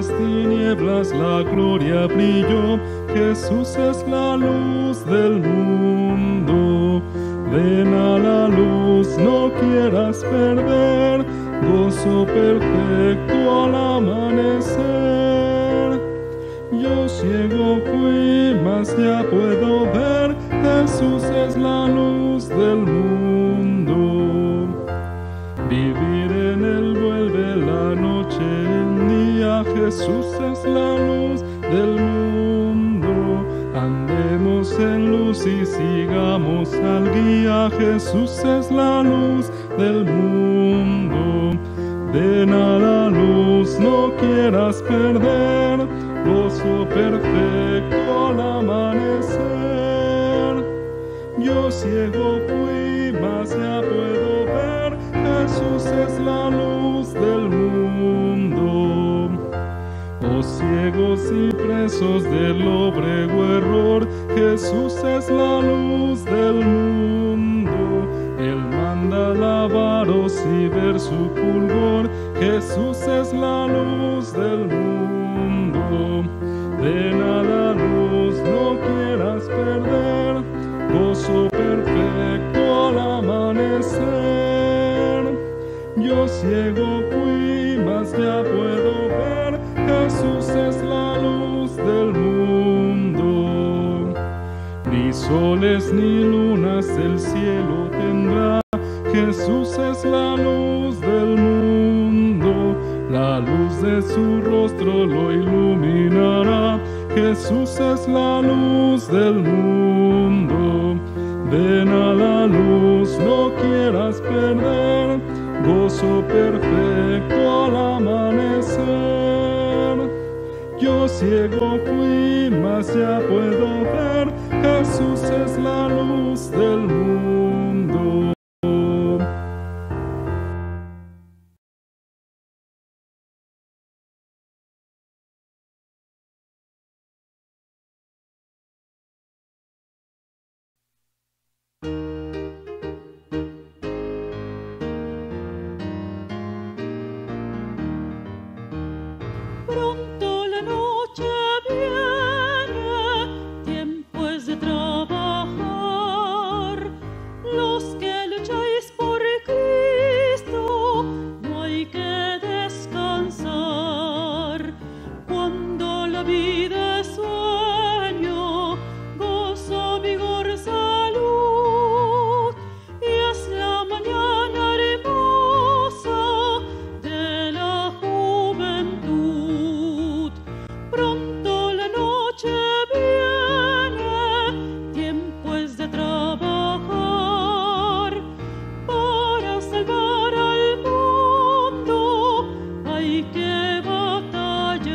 las tinieblas la gloria brilló. Jesús es la luz del mundo. Ven a la luz, no quieras perder gozo perfecto al amanecer. Yo ciego fui, mas ya puedo ver. Jesús es la luz del mundo. Vivir en él vuelve la noche en día. Jesús es la luz del mundo. Andemos en luz y sigamos al guía. Jesús es la luz del mundo. Ven a la luz, no quieras perder gozo perfecto al amanecer. Yo ciego fui, mas ya puedo ver. Jesús es la luz del mundo. Oh ciegos y presos del lóbrego error, Jesús es la luz del mundo. Él manda lavaros y ver su fulgor. Jesús es la luz del mundo. Ven a la luz, no quieras perder gozo perfecto al amanecer. Yo ciego fui, mas ya puedo ver. Jesús es la luz del mundo. Ni soles ni lunas el cielo tendrá. Jesús es la luz del mundo. La luz de su rostro lo iluminará. Jesús es la luz del mundo. Ven a la luz, no quieras perder gozo perfecto al amanecer. Yo ciego fui, mas ya puedo ver. Jesús es la luz del mundo. Pronto la noche viene, tiempo es de trabajar. Los que lucháis por Cristo, no hay que descansar. Cuando la vida es sueño, gozo, vigor, salud, y es la mañana hermosa de la juventud. Pronto la noche viene, tiempo es de trabajar. Para salvar al mundo hay que batallar.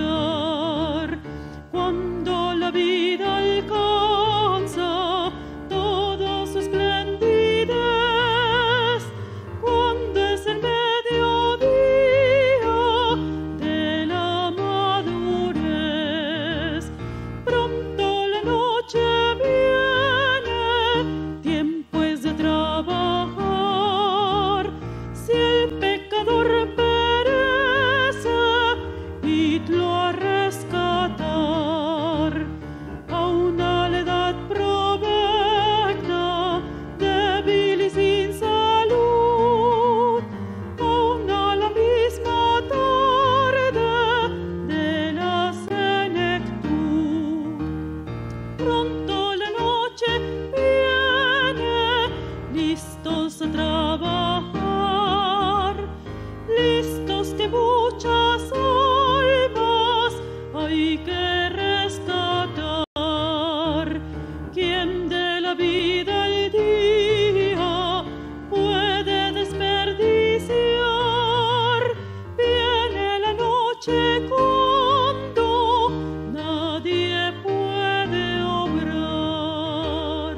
Cuando la vida alcanza toda su esplendidez, cuando es el mediodía de la madurez. Pronto la noche viene, tiempo es de trabajar. Si el pecador perece, idlo a rescatar. A una la edad provecta, débil y sin salud, aún a la misma tarde de la senectud. Pronto la noche viene, listos a trabajar, listos que muchas almas hay que rescatar. ¿Quién de la vida el día puede desperdiciar? Viene la noche cuando nadie puede obrar.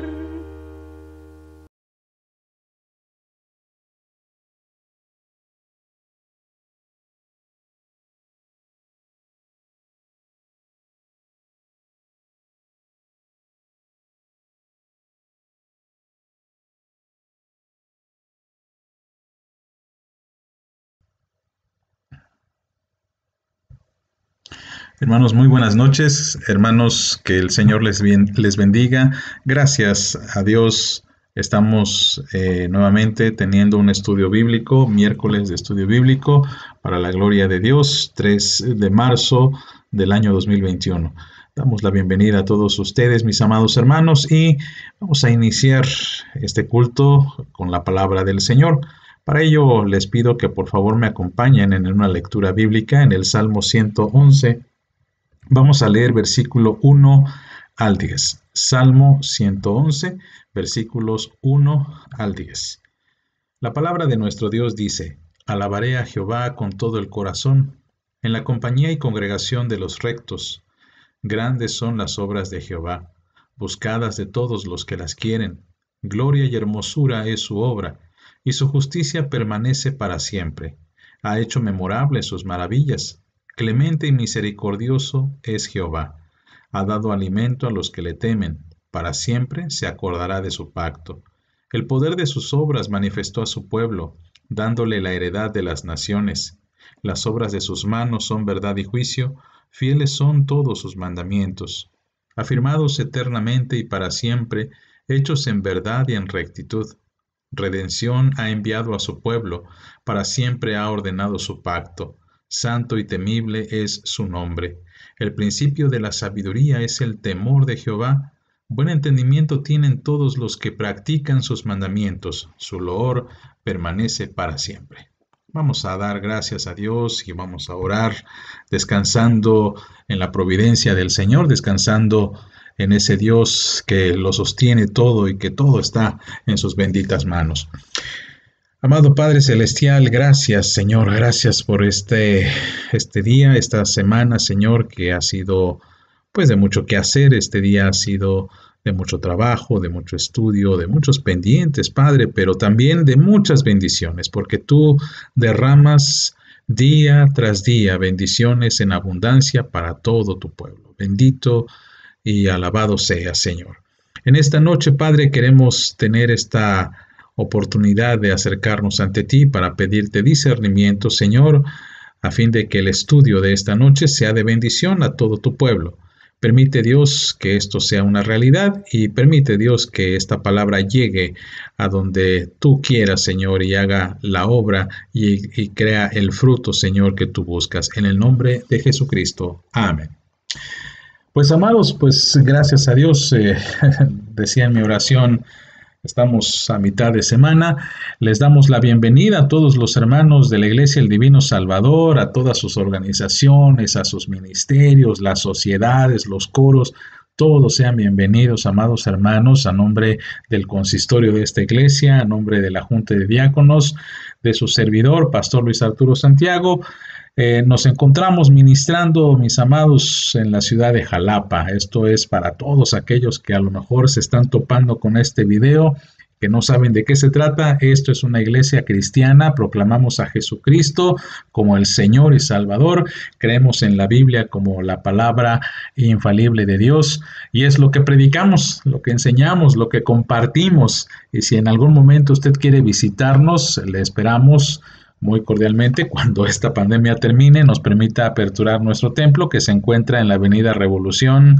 Hermanos, muy buenas noches. Hermanos, que el Señor les bendiga. Gracias a Dios. Estamos nuevamente teniendo un estudio bíblico, miércoles de estudio bíblico, para la gloria de Dios, 3 de marzo del año 2021. Damos la bienvenida a todos ustedes, mis amados hermanos, y vamos a iniciar este culto con la palabra del Señor. Para ello les pido que por favor me acompañen en una lectura bíblica en el Salmo 111. Vamos a leer versículo 1 al 10. Salmo 111, versículos 1 al 10. La palabra de nuestro Dios dice: Alabaré a Jehová con todo el corazón, en la compañía y congregación de los rectos. Grandes son las obras de Jehová, buscadas de todos los que las quieren. Gloria y hermosura es su obra, y su justicia permanece para siempre. Ha hecho memorables sus maravillas. Clemente y misericordioso es Jehová. Ha dado alimento a los que le temen. Para siempre se acordará de su pacto. El poder de sus obras manifestó a su pueblo, dándole la heredad de las naciones. Las obras de sus manos son verdad y juicio, fieles son todos sus mandamientos. Afirmados eternamente y para siempre, hechos en verdad y en rectitud. Redención ha enviado a su pueblo, para siempre ha ordenado su pacto. Santo y temible es su nombre. El principio de la sabiduría es el temor de Jehová. Buen entendimiento tienen todos los que practican sus mandamientos. Su loor permanece para siempre. Vamos a dar gracias a Dios y vamos a orar, descansando en la providencia del Señor, descansando en ese Dios que lo sostiene todo y que todo está en sus benditas manos. Amado Padre Celestial, gracias Señor, gracias por este día, esta semana, Señor, que ha sido pues de mucho que hacer. Este día ha sido de mucho trabajo, de mucho estudio, de muchos pendientes, Padre, pero también de muchas bendiciones, porque tú derramas día tras día bendiciones en abundancia para todo tu pueblo. Bendito y alabado sea, Señor. En esta noche, Padre, queremos tener esta oportunidad de acercarnos ante ti para pedirte discernimiento, Señor, a fin de que el estudio de esta noche sea de bendición a todo tu pueblo. Permite, Dios, que esto sea una realidad y permite, Dios, que esta palabra llegue a donde tú quieras, Señor, y haga la obra y crea el fruto, Señor, que tú buscas. En el nombre de Jesucristo. Amén. Pues amados, pues gracias a Dios, decía en mi oración, estamos a mitad de semana. Les damos la bienvenida a todos los hermanos de la Iglesia El Divino Salvador, a todas sus organizaciones, a sus ministerios, las sociedades, los coros. Todos sean bienvenidos, amados hermanos, a nombre del consistorio de esta iglesia, a nombre de la Junta de Diáconos, de su servidor, Pastor Luis Arturo Santiago. Nos encontramos ministrando, mis amados, en la ciudad de Jalapa. Esto es para todos aquellos que a lo mejor se están topando con este video, que no saben de qué se trata. Esto es una iglesia cristiana, proclamamos a Jesucristo como el Señor y Salvador, creemos en la Biblia como la palabra infalible de Dios, y es lo que predicamos, lo que enseñamos, lo que compartimos. Y si en algún momento usted quiere visitarnos, le esperamos muy cordialmente cuando esta pandemia termine, nos permita aperturar nuestro templo, que se encuentra en la avenida Revolución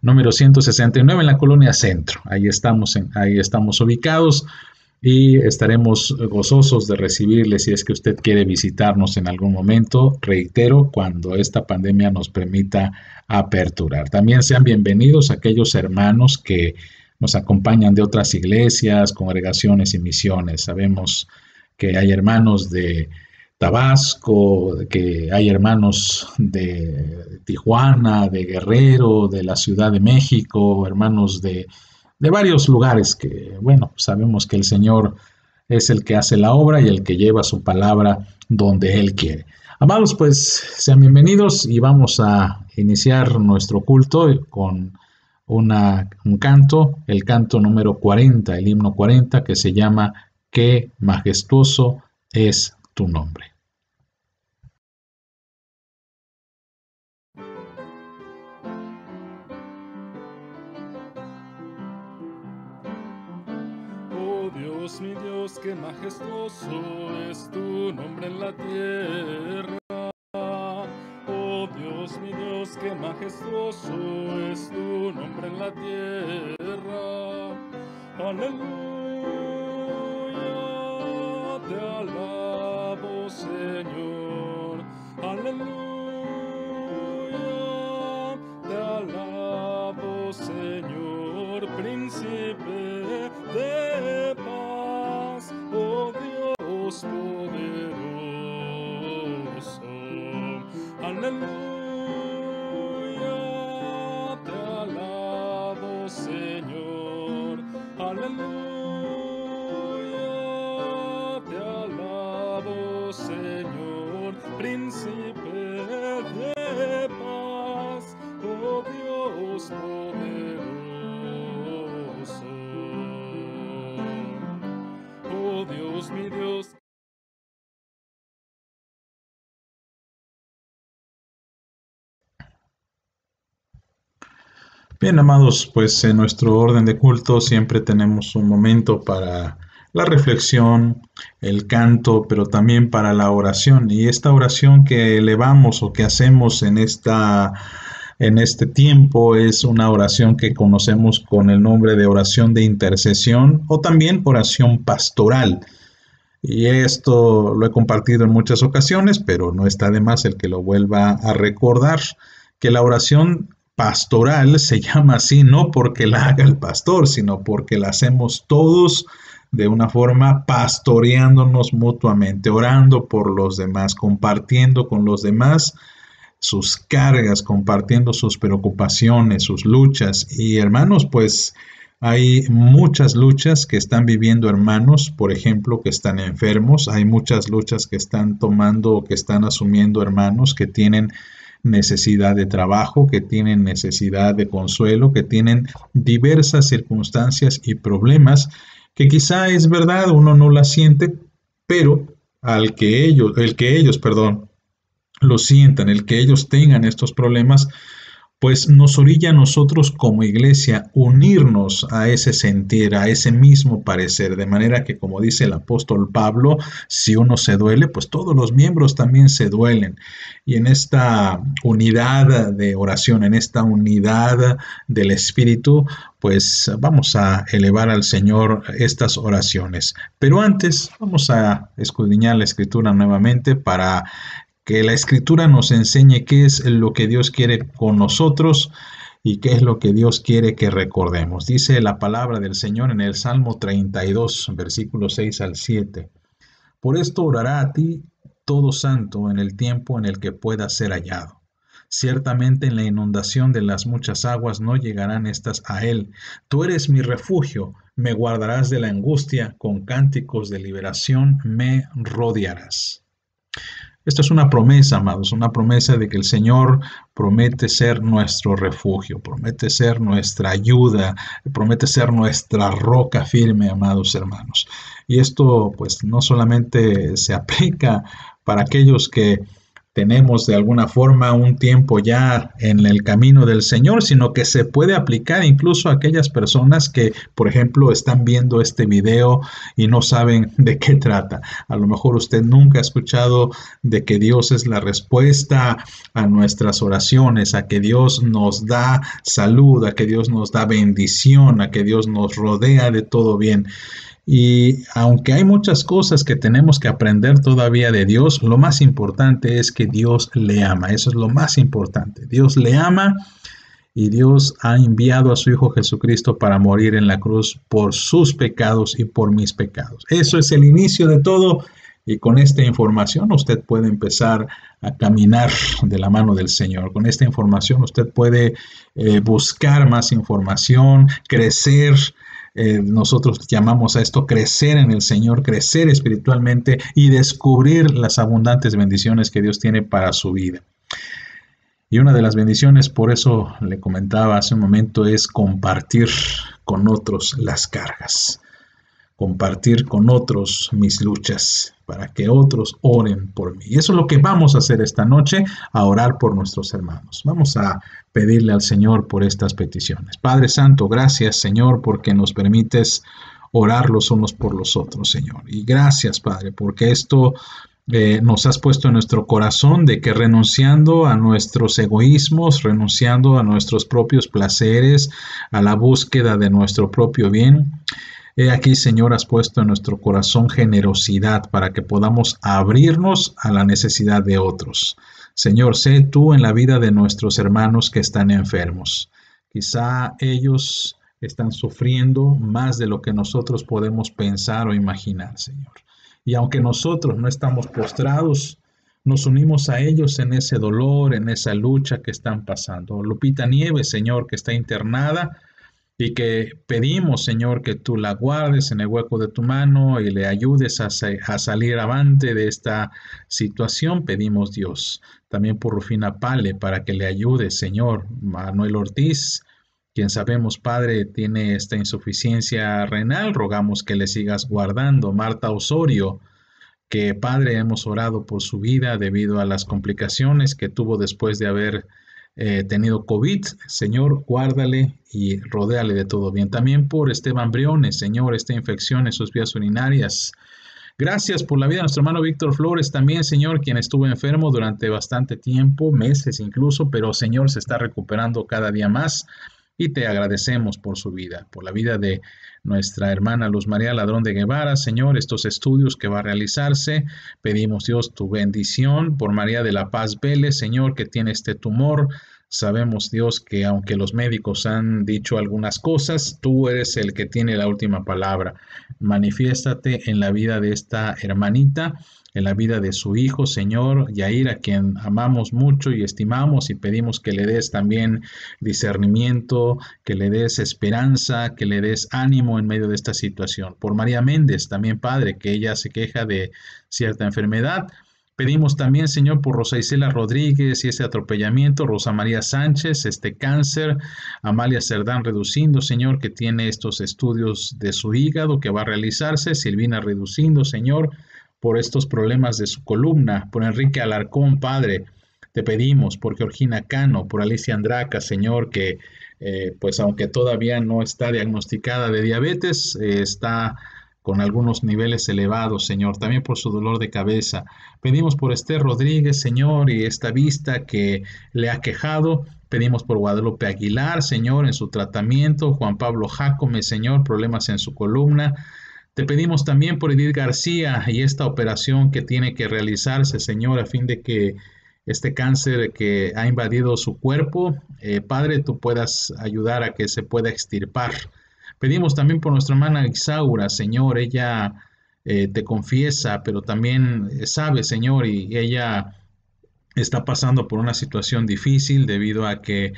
número 169 en la colonia Centro. Ahí estamos ubicados y estaremos gozosos de recibirle si es que usted quiere visitarnos en algún momento, reitero, cuando esta pandemia nos permita aperturar. También sean bienvenidos aquellos hermanos que nos acompañan de otras iglesias, congregaciones y misiones. Sabemos que hay hermanos de Tabasco, que hay hermanos de Tijuana, de Guerrero, de la Ciudad de México, hermanos de varios lugares que, bueno, sabemos que el Señor es el que hace la obra y el que lleva su palabra donde Él quiere. Amados, pues sean bienvenidos y vamos a iniciar nuestro culto con un canto, el canto número 40, el himno 40, que se llama Qué majestuoso es tu nombre. Dios, mi Dios, qué majestuoso es tu nombre en la tierra. Oh Dios, mi Dios, qué majestuoso es tu nombre en la tierra. Aleluya, te alabo, Señor. Aleluya, te alabo, Señor, príncipe de paz, oh Dios poderoso. Aleluya, te alabo, Señor. Aleluya, te alabo, Señor, príncipe de paz, oh Dios poderoso. Oh Dios, mi Dios. Bien, amados, pues en nuestro orden de culto siempre tenemos un momento para la reflexión, el canto, pero también para la oración. Y esta oración que elevamos o que hacemos en este tiempo es una oración que conocemos con el nombre de oración de intercesión o también oración pastoral. Y esto lo he compartido en muchas ocasiones, pero no está de más el que lo vuelva a recordar, que la oración pastoral se llama así no porque la haga el pastor, sino porque la hacemos todos de una forma pastoreándonos mutuamente, orando por los demás, compartiendo con los demás sus cargas, compartiendo sus preocupaciones, sus luchas. Y hermanos, pues hay muchas luchas que están viviendo hermanos, por ejemplo, que están enfermos. Hay muchas luchas que están tomando, que están asumiendo hermanos que tienen necesidad de trabajo, que tienen necesidad de consuelo, que tienen diversas circunstancias y problemas que quizá es verdad, uno no las siente, pero el que ellos, lo sientan, el que ellos tengan estos problemas, pues nos orilla a nosotros como iglesia unirnos a ese sentir, a ese mismo parecer, de manera que, como dice el apóstol Pablo, si uno se duele, pues todos los miembros también se duelen. Y en esta unidad de oración, en esta unidad del Espíritu, pues vamos a elevar al Señor estas oraciones. Pero antes vamos a escudriñar la Escritura nuevamente para que la Escritura nos enseñe qué es lo que Dios quiere con nosotros y qué es lo que Dios quiere que recordemos. Dice la palabra del Señor en el Salmo 32, versículos 6 al 7. Por esto orará a ti todo santo en el tiempo en el que pueda ser hallado. Ciertamente en la inundación de las muchas aguas no llegarán estas a él. Tú eres mi refugio, me guardarás de la angustia, con cánticos de liberación me rodearás. Esto es una promesa, amados, una promesa de que el Señor promete ser nuestro refugio, promete ser nuestra ayuda, promete ser nuestra roca firme, amados hermanos. Y esto pues no solamente se aplica para aquellos que tenemos de alguna forma un tiempo ya en el camino del Señor, sino que se puede aplicar incluso a aquellas personas que, por ejemplo, están viendo este video y no saben de qué trata. A lo mejor usted nunca ha escuchado de que Dios es la respuesta a nuestras oraciones, a que Dios nos da salud, a que Dios nos da bendición, a que Dios nos rodea de todo bien. Y aunque hay muchas cosas que tenemos que aprender todavía de Dios, lo más importante es que Dios le ama. Eso es lo más importante. Dios le ama y Dios ha enviado a su Hijo Jesucristo para morir en la cruz por sus pecados y por mis pecados. Eso es el inicio de todo. Y con esta información usted puede empezar a caminar de la mano del Señor. Con esta información usted puede buscar más información, crecer. Nosotros llamamos a esto crecer en el Señor, crecer espiritualmente y descubrir las abundantes bendiciones que Dios tiene para su vida. Y una de las bendiciones, por eso le comentaba hace un momento, es compartir con otros las cargas, compartir con otros mis luchas, para que otros oren por mí. Y eso es lo que vamos a hacer esta noche, a orar por nuestros hermanos. Vamos a pedirle al Señor por estas peticiones. Padre Santo, gracias, Señor, porque nos permites orar los unos por los otros, Señor. Y gracias, Padre, porque esto nos has puesto en nuestro corazón de que renunciando a nuestros egoísmos, renunciando a nuestros propios placeres, a la búsqueda de nuestro propio bien, he aquí, Señor, has puesto en nuestro corazón generosidad para que podamos abrirnos a la necesidad de otros. Señor, sé tú en la vida de nuestros hermanos que están enfermos. Quizá ellos están sufriendo más de lo que nosotros podemos pensar o imaginar, Señor. Y aunque nosotros no estamos postrados, nos unimos a ellos en ese dolor, en esa lucha que están pasando. Lupita Nieves, Señor, que está internada, y que pedimos, Señor, que tú la guardes en el hueco de tu mano y le ayudes a salir avante de esta situación. Pedimos, Dios, también por Rufina Pale, para que le ayude, Señor. Manuel Ortiz, quien sabemos, Padre, tiene esta insuficiencia renal, rogamos que le sigas guardando. Marta Osorio, que, Padre, hemos orado por su vida debido a las complicaciones que tuvo después de haber tenido COVID. Señor, guárdale y rodéale de todo bien. También por Esteban Briones, Señor, esta infección en sus vías urinarias. Gracias por la vida de nuestro hermano Víctor Flores también, Señor, quien estuvo enfermo durante bastante tiempo, meses incluso, pero, Señor, se está recuperando cada día más. Y te agradecemos por su vida, por la vida de nuestra hermana Luz María Ladrón de Guevara, Señor, estos estudios que va a realizarse. Pedimos, Dios, tu bendición por María de la Paz Vélez, Señor, que tiene este tumor. Sabemos, Dios, que aunque los médicos han dicho algunas cosas, tú eres el que tiene la última palabra. Manifiéstate en la vida de esta hermanita, en la vida de su hijo, Señor, Yair, a quien amamos mucho y estimamos, y pedimos que le des también discernimiento, que le des esperanza, que le des ánimo en medio de esta situación. Por María Méndez, también, Padre, que ella se queja de cierta enfermedad. Pedimos también, Señor, por Rosa Isela Rodríguez y ese atropellamiento, Rosa María Sánchez, este cáncer, Amalia Cerdán Reducindo, Señor, que tiene estos estudios de su hígado que va a realizarse, Silvina Reducindo, Señor, por estos problemas de su columna, por Enrique Alarcón, Padre, te pedimos, por Georgina Cano, por Alicia Andraca, Señor, que pues aunque todavía no está diagnosticada de diabetes, está con algunos niveles elevados, Señor, también por su dolor de cabeza. Pedimos por Esther Rodríguez, Señor, y esta vista que le ha quejado. Pedimos por Guadalupe Aguilar, Señor, en su tratamiento. Juan Pablo Jácome, Señor, problemas en su columna. Te pedimos también por Edith García y esta operación que tiene que realizarse, Señor, a fin de que este cáncer que ha invadido su cuerpo, Padre, tú puedas ayudar a que se pueda extirpar. Pedimos también por nuestra hermana Isaura, Señor, ella te confiesa, pero también sabe, Señor, y ella está pasando por una situación difícil debido a que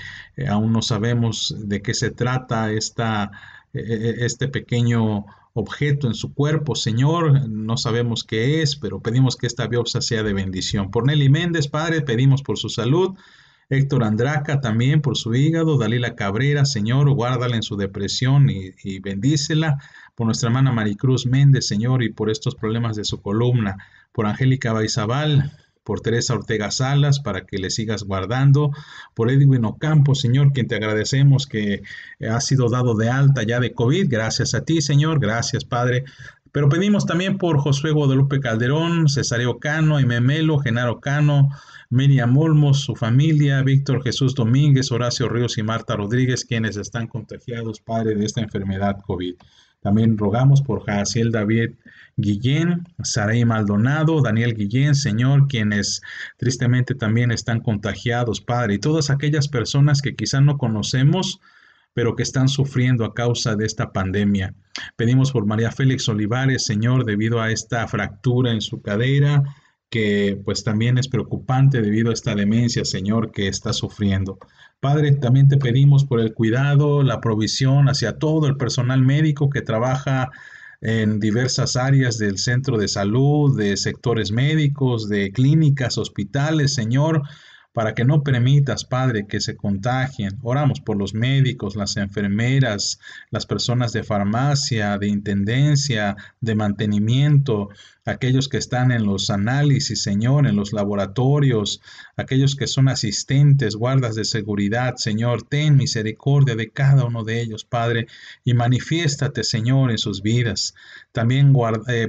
aún no sabemos de qué se trata este pequeño objeto en su cuerpo, Señor, no sabemos qué es, pero pedimos que esta biopsia sea de bendición. Por Nelly Méndez, Padre, pedimos por su salud. Héctor Andraca también por su hígado. Dalila Cabrera, Señor, guárdala en su depresión y bendícela. Por nuestra hermana Maricruz Méndez, Señor, y por estos problemas de su columna. Por Angélica Baizabal, por Teresa Ortega Salas, para que le sigas guardando. Por Edwin Ocampo, Señor, quien te agradecemos que ha sido dado de alta ya de COVID. Gracias a ti, Señor. Gracias, Padre. Pero pedimos también por Josué Guadalupe Calderón, Cesario Cano, Aimé Melo, Genaro Cano, Miriam Olmos, su familia, Víctor Jesús Domínguez, Horacio Ríos y Marta Rodríguez, quienes están contagiados, Padre, de esta enfermedad COVID. También rogamos por Jaciel David Guillén, Saraí Maldonado, Daniel Guillén, Señor, quienes tristemente también están contagiados, Padre, y todas aquellas personas que quizá no conocemos, pero que están sufriendo a causa de esta pandemia. Pedimos por María Félix Olivares, Señor, debido a esta fractura en su cadera, que pues también es preocupante debido a esta demencia, Señor, que está sufriendo. Padre, también te pedimos por el cuidado, la provisión hacia todo el personal médico que trabaja en diversas áreas del centro de salud, de sectores médicos, de clínicas, hospitales, Señor, para que no permitas, Padre, que se contagien. Oramos por los médicos, las enfermeras, las personas de farmacia, de intendencia, de mantenimiento, aquellos que están en los análisis, Señor, en los laboratorios, aquellos que son asistentes, guardas de seguridad, Señor, ten misericordia de cada uno de ellos, Padre, y manifiéstate, Señor, en sus vidas. También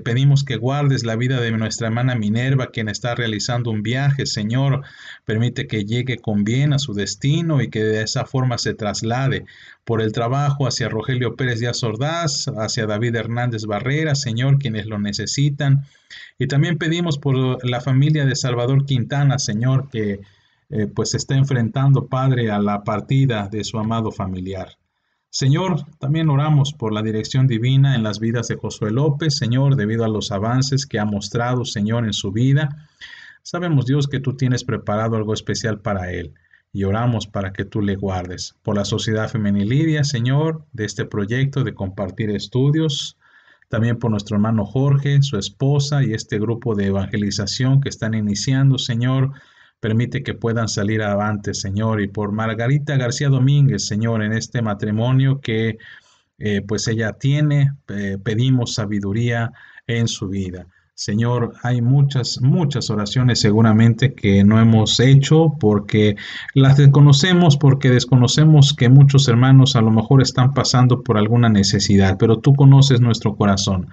pedimos que guardes la vida de nuestra hermana Minerva, quien está realizando un viaje, Señor, permite que llegue con bien a su destino y que de esa forma se traslade por el trabajo hacia Rogelio Pérez Díaz Ordaz, hacia David Hernández Barrera, Señor, quienes lo necesitan. Y también pedimos por la familia de Salvador Quintana, Señor, que pues se está enfrentando, Padre, a la partida de su amado familiar. Señor, también oramos por la dirección divina en las vidas de Josué López, Señor, debido a los avances que ha mostrado, Señor, en su vida. Sabemos, Dios, que tú tienes preparado algo especial para él y oramos para que tú le guardes. Por la Sociedad Femenil Lidia, Señor, de este proyecto de compartir estudios. También por nuestro hermano Jorge, su esposa y este grupo de evangelización que están iniciando, Señor. Permite que puedan salir avante, Señor. Y por Margarita García Domínguez, Señor, en este matrimonio que pues ella tiene, pedimos sabiduría en su vida. Señor, hay muchas, muchas oraciones seguramente que no hemos hecho porque las desconocemos, porque desconocemos que muchos hermanos a lo mejor están pasando por alguna necesidad, pero tú conoces nuestro corazón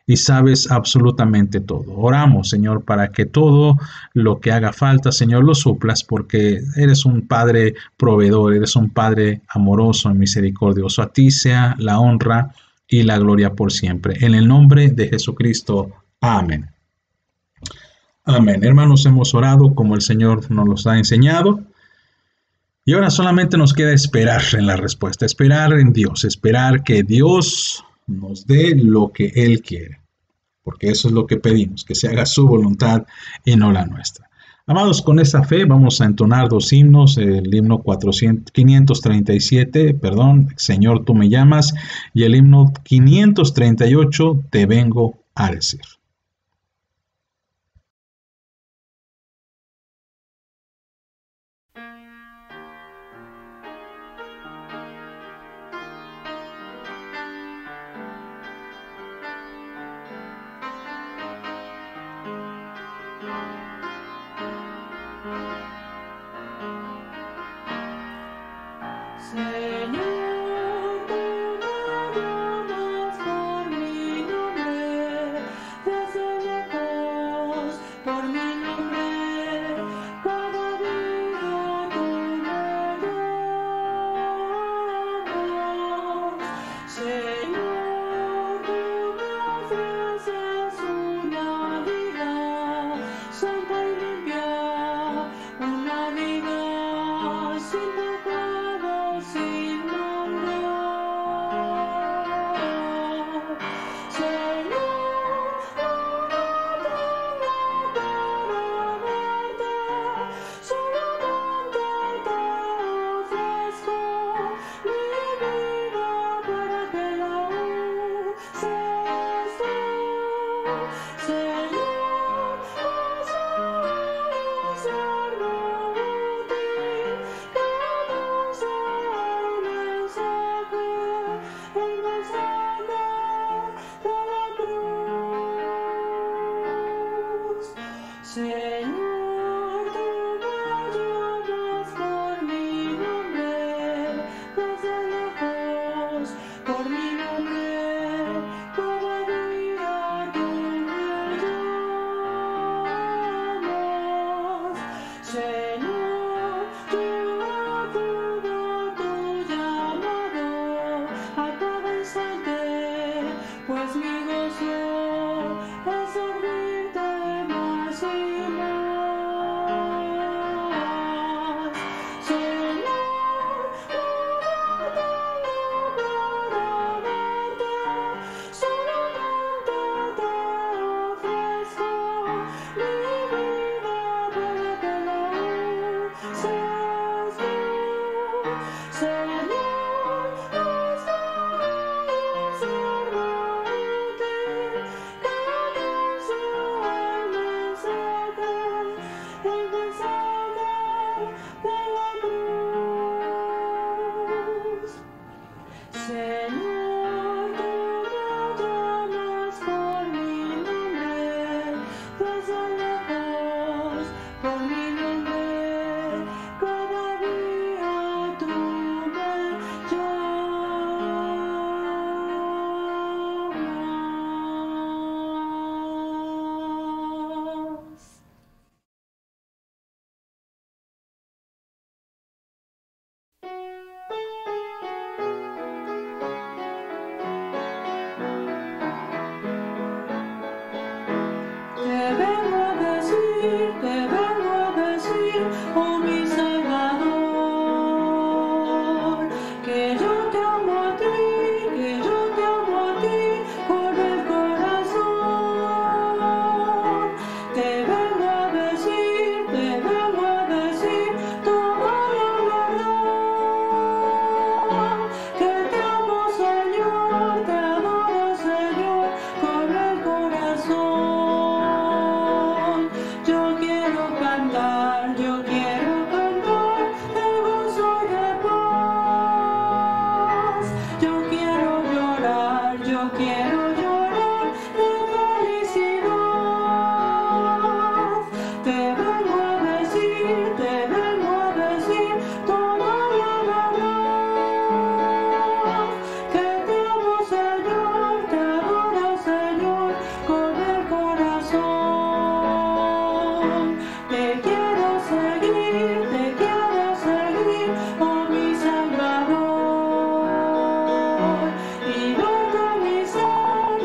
y sabes absolutamente todo. Oramos, Señor, para que todo lo que haga falta, Señor, lo suplas, porque eres un Padre proveedor, eres un Padre amoroso y misericordioso. A ti sea la honra y la gloria por siempre. En el nombre de Jesucristo. Amén. Amén. Hermanos, hemos orado como el Señor nos los ha enseñado. Y ahora solamente nos queda esperar en la respuesta, esperar en Dios, esperar que Dios nos dé lo que Él quiere, porque eso es lo que pedimos, que se haga su voluntad y no la nuestra. Amados, con esa fe vamos a entonar dos himnos, el himno 537, Señor, tú me llamas, y el himno 538, te vengo a decir. Te vengo a decir, oh mi Salvador, que yo te amo a ti, que yo te amo a ti con el corazón. Te vengo a decir toda la verdad, que te amo Señor, te adoro Señor con el corazón. Yo quiero cantar de gozo y de paz. Yo quiero llorar de felicidad. Te vengo a decir toda la verdad, que te amo Señor, te adoro Señor con el corazón. Te quiero seguir, oh mi Salvador. Y donde mi ser,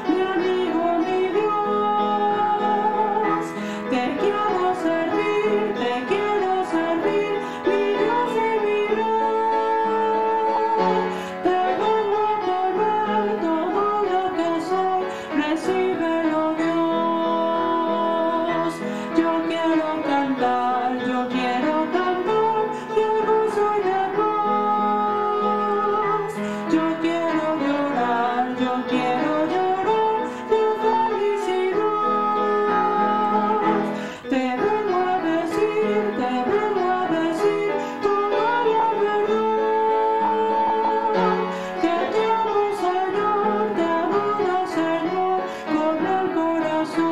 mi amigo, mi Dios. Te quiero servir, mi Dios y mi Rey. Te vengo a poner todo lo que soy, recíbelo Dios. Yo quiero cantar de gozo y de paz. Yo quiero llorar de felicidad. Te vengo a decir toda la verdad, que te amo Señor, te adoro Señor con el corazón.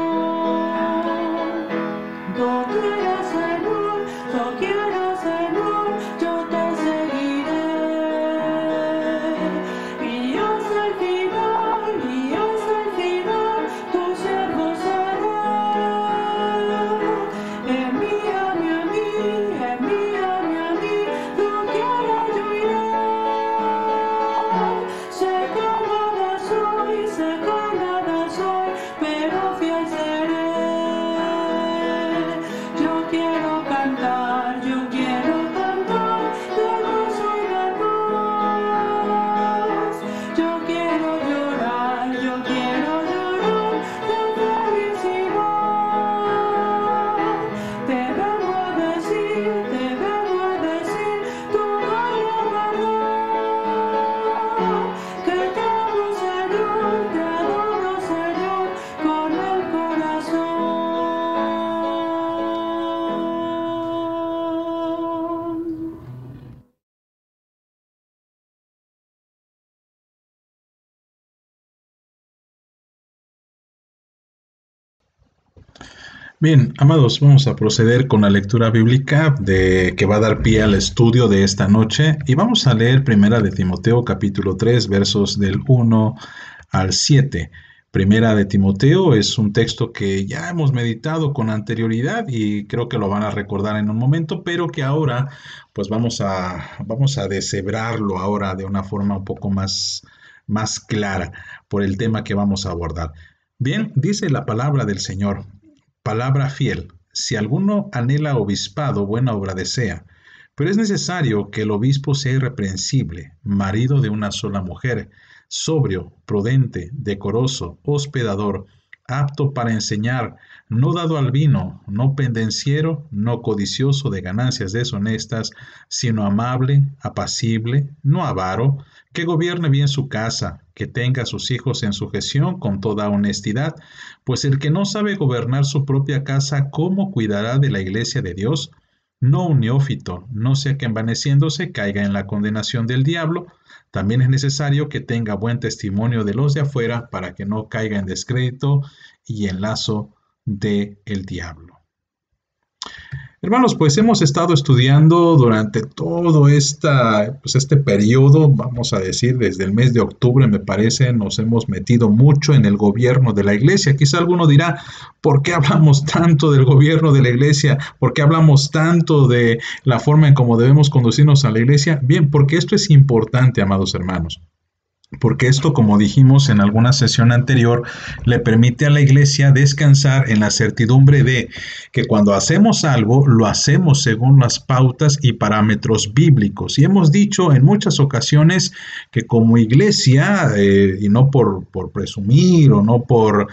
Yo quiero Señor, yo te seguiré. Y hasta el final, tu siervo seré. Envíame a mí, yo quiero yo iré. Sé que nada soy, pero fiel seré. Yo quiero cantar de gozo y de paz. Yo quiero llorar de felicidad. Te vengo a decir toda la verdad, que te amo Señor, te adoro Señor con el corazón. Bien, amados, vamos a proceder con la lectura bíblica que va a dar pie al estudio de esta noche y vamos a leer Primera de Timoteo capítulo 3 versos del 1 al 7. Primera de Timoteo es un texto que ya hemos meditado con anterioridad y creo que lo van a recordar en un momento, pero que ahora pues vamos a deshebrarlo ahora de una forma un poco más clara por el tema que vamos a abordar. Bien, dice la palabra del Señor. Palabra fiel. Si alguno anhela obispado, buena obra desea. Pero es necesario que el obispo sea irreprensible, marido de una sola mujer, sobrio, prudente, decoroso, hospedador, apto para enseñar, no dado al vino, no pendenciero, no codicioso de ganancias deshonestas, sino amable, apacible, no avaro, que gobierne bien su casa, que tenga a sus hijos en sujeción con toda honestidad, pues el que no sabe gobernar su propia casa, ¿cómo cuidará de la iglesia de Dios? No un neófito, no sea que envaneciéndose caiga en la condenación del diablo. También es necesario que tenga buen testimonio de los de afuera para que no caiga en descrédito y en lazo del diablo. Hermanos, pues hemos estado estudiando durante todo este periodo, vamos a decir, desde el mes de octubre, me parece, nos hemos metido mucho en el gobierno de la iglesia. Quizá alguno dirá, ¿por qué hablamos tanto del gobierno de la iglesia? ¿Por qué hablamos tanto de la forma en cómo debemos conducirnos a la iglesia? Bien, porque esto es importante, amados hermanos. Porque esto, como dijimos en alguna sesión anterior, le permite a la iglesia descansar en la certidumbre de que cuando hacemos algo, lo hacemos según las pautas y parámetros bíblicos. Y hemos dicho en muchas ocasiones que como iglesia, y no por presumir o no por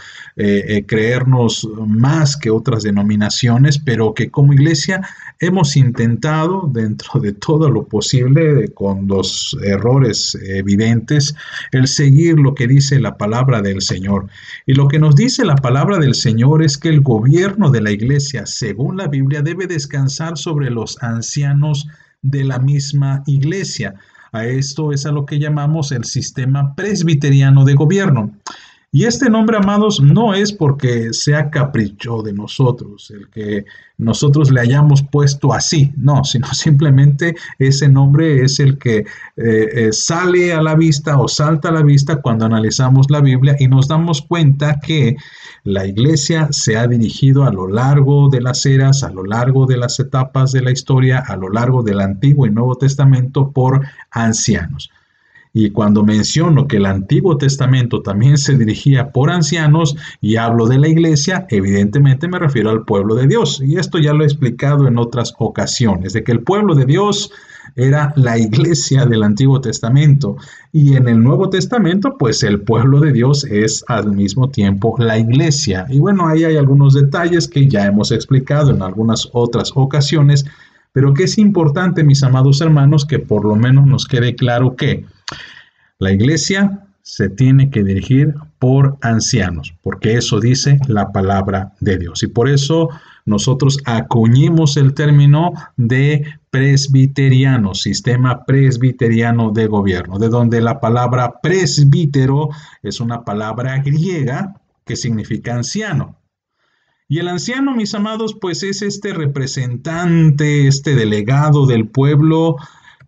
creernos más que otras denominaciones, pero que como iglesia hemos intentado, dentro de todo lo posible, con los errores evidentes, el seguir lo que dice la palabra del Señor. Y lo que nos dice la palabra del Señor es que el gobierno de la iglesia, según la Biblia, debe descansar sobre los ancianos de la misma iglesia. A esto es a lo que llamamos el sistema presbiteriano de gobierno. Y este nombre, amados, no es porque sea capricho de nosotros, el que nosotros le hayamos puesto así, no, sino simplemente ese nombre es el que sale a la vista o salta a la vista cuando analizamos la Biblia y nos damos cuenta que la iglesia se ha dirigido a lo largo de las eras, a lo largo de las etapas de la historia, a lo largo del Antiguo y Nuevo Testamento por ancianos. Y cuando menciono que el Antiguo Testamento también se dirigía por ancianos y hablo de la iglesia, evidentemente me refiero al pueblo de Dios. Y esto ya lo he explicado en otras ocasiones, de que el pueblo de Dios era la iglesia del Antiguo Testamento. Y en el Nuevo Testamento, pues el pueblo de Dios es al mismo tiempo la iglesia. Y bueno, ahí hay algunos detalles que ya hemos explicado en algunas otras ocasiones, pero que es importante, mis amados hermanos, que por lo menos nos quede claro que la iglesia se tiene que dirigir por ancianos, porque eso dice la palabra de Dios. Y por eso nosotros acuñimos el término de presbiteriano, sistema presbiteriano de gobierno, de donde la palabra presbítero es una palabra griega que significa anciano. Y el anciano, mis amados, pues es este representante, este delegado del pueblo,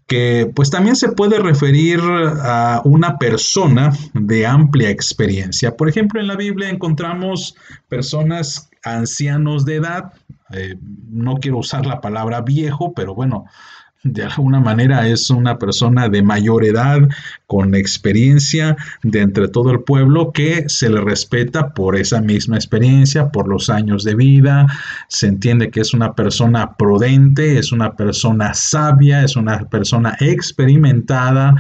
que pues también se puede referir a una persona de amplia experiencia. Por ejemplo, en la Biblia encontramos personas ancianos de edad, no quiero usar la palabra viejo, pero bueno, de alguna manera es una persona de mayor edad, con experiencia de entre todo el pueblo, que se le respeta por esa misma experiencia, por los años de vida. Se entiende que es una persona prudente, es una persona sabia, es una persona experimentada.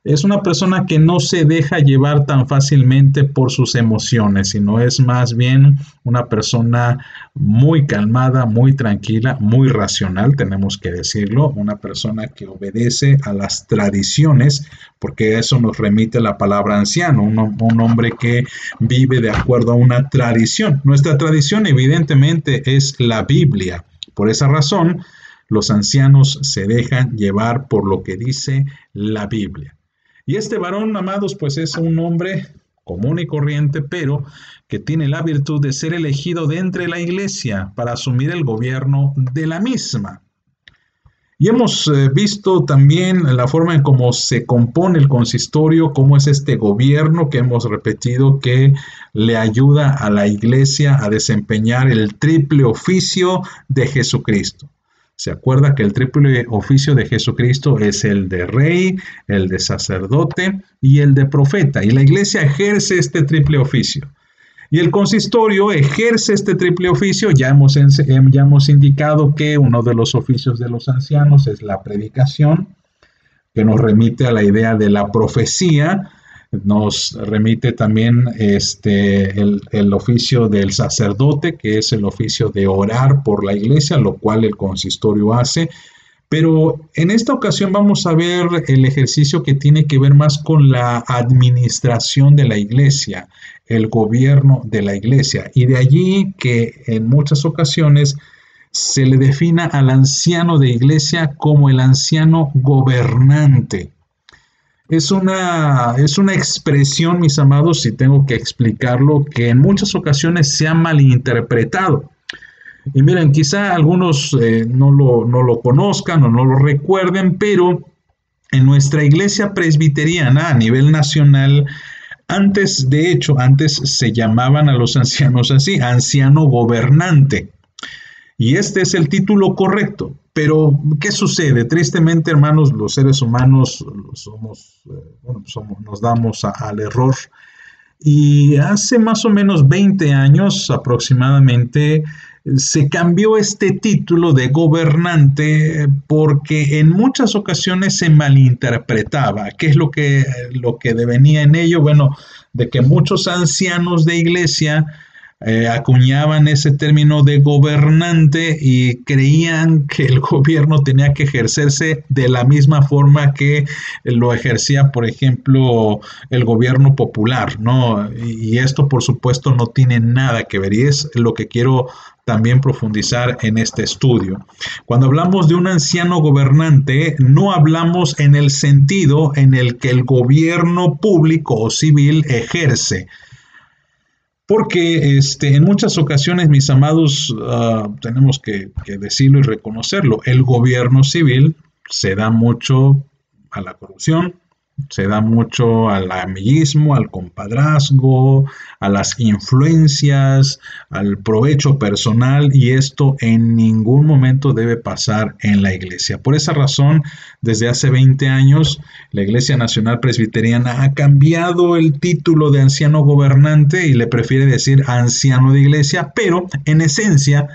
Es una persona que no se deja llevar tan fácilmente por sus emociones, sino es más bien una persona muy calmada, muy tranquila, muy racional, tenemos que decirlo, una persona que obedece a las tradiciones, porque eso nos remite la palabra anciano, un hombre que vive de acuerdo a una tradición. Nuestra tradición evidentemente es la Biblia. Por esa razón, los ancianos se dejan llevar por lo que dice la Biblia. Y este varón, amados, pues es un hombre común y corriente, pero que tiene la virtud de ser elegido de entre la iglesia para asumir el gobierno de la misma. Y hemos visto también la forma en cómo se compone el consistorio, cómo es este gobierno que hemos repetido que le ayuda a la iglesia a desempeñar el triple oficio de Jesucristo. Se acuerda que el triple oficio de Jesucristo es el de rey, el de sacerdote y el de profeta. Y la iglesia ejerce este triple oficio. Y el consistorio ejerce este triple oficio. Ya hemos indicado que uno de los oficios de los ancianos es la predicación, que nos remite a la idea de la profecía. Nos remite también el oficio del sacerdote, que es el oficio de orar por la iglesia, lo cual el consistorio hace. Pero en esta ocasión vamos a ver el ejercicio que tiene que ver más con la administración de la iglesia, el gobierno de la iglesia. Y de allí que en muchas ocasiones se le defina al anciano de iglesia como el anciano gobernante. Es una expresión, mis amados, si tengo que explicarlo, que en muchas ocasiones se ha malinterpretado. Y miren, quizá algunos no lo conozcan o no lo recuerden, pero en nuestra iglesia presbiteriana a nivel nacional, antes, de hecho, antes se llamaban a los ancianos así, anciano gobernante. Y este es el título correcto. Pero, ¿qué sucede? Tristemente, hermanos, los seres humanos nos damos al error. Y hace más o menos 20 años aproximadamente se cambió este título de gobernante porque en muchas ocasiones se malinterpretaba. ¿Qué es lo que devenía en ello? Bueno, de que muchos ancianos de iglesia acuñaban ese término de gobernante y creían que el gobierno tenía que ejercerse de la misma forma que lo ejercía, por ejemplo, el gobierno popular, ¿no? Y esto, por supuesto, no tiene nada que ver y es lo que quiero también profundizar en este estudio. Cuando hablamos de un anciano gobernante, no hablamos en el sentido en el que el gobierno público o civil ejerce. Porque en muchas ocasiones, mis amados, tenemos que decirlo y reconocerlo, el gobierno civil se da mucho a la corrupción, se da mucho al amiguismo, al compadrazgo, a las influencias, al provecho personal y esto en ningún momento debe pasar en la iglesia. Por esa razón, desde hace 20 años, la Iglesia Nacional Presbiteriana ha cambiado el título de anciano gobernante y le prefiere decir anciano de iglesia, pero en esencia,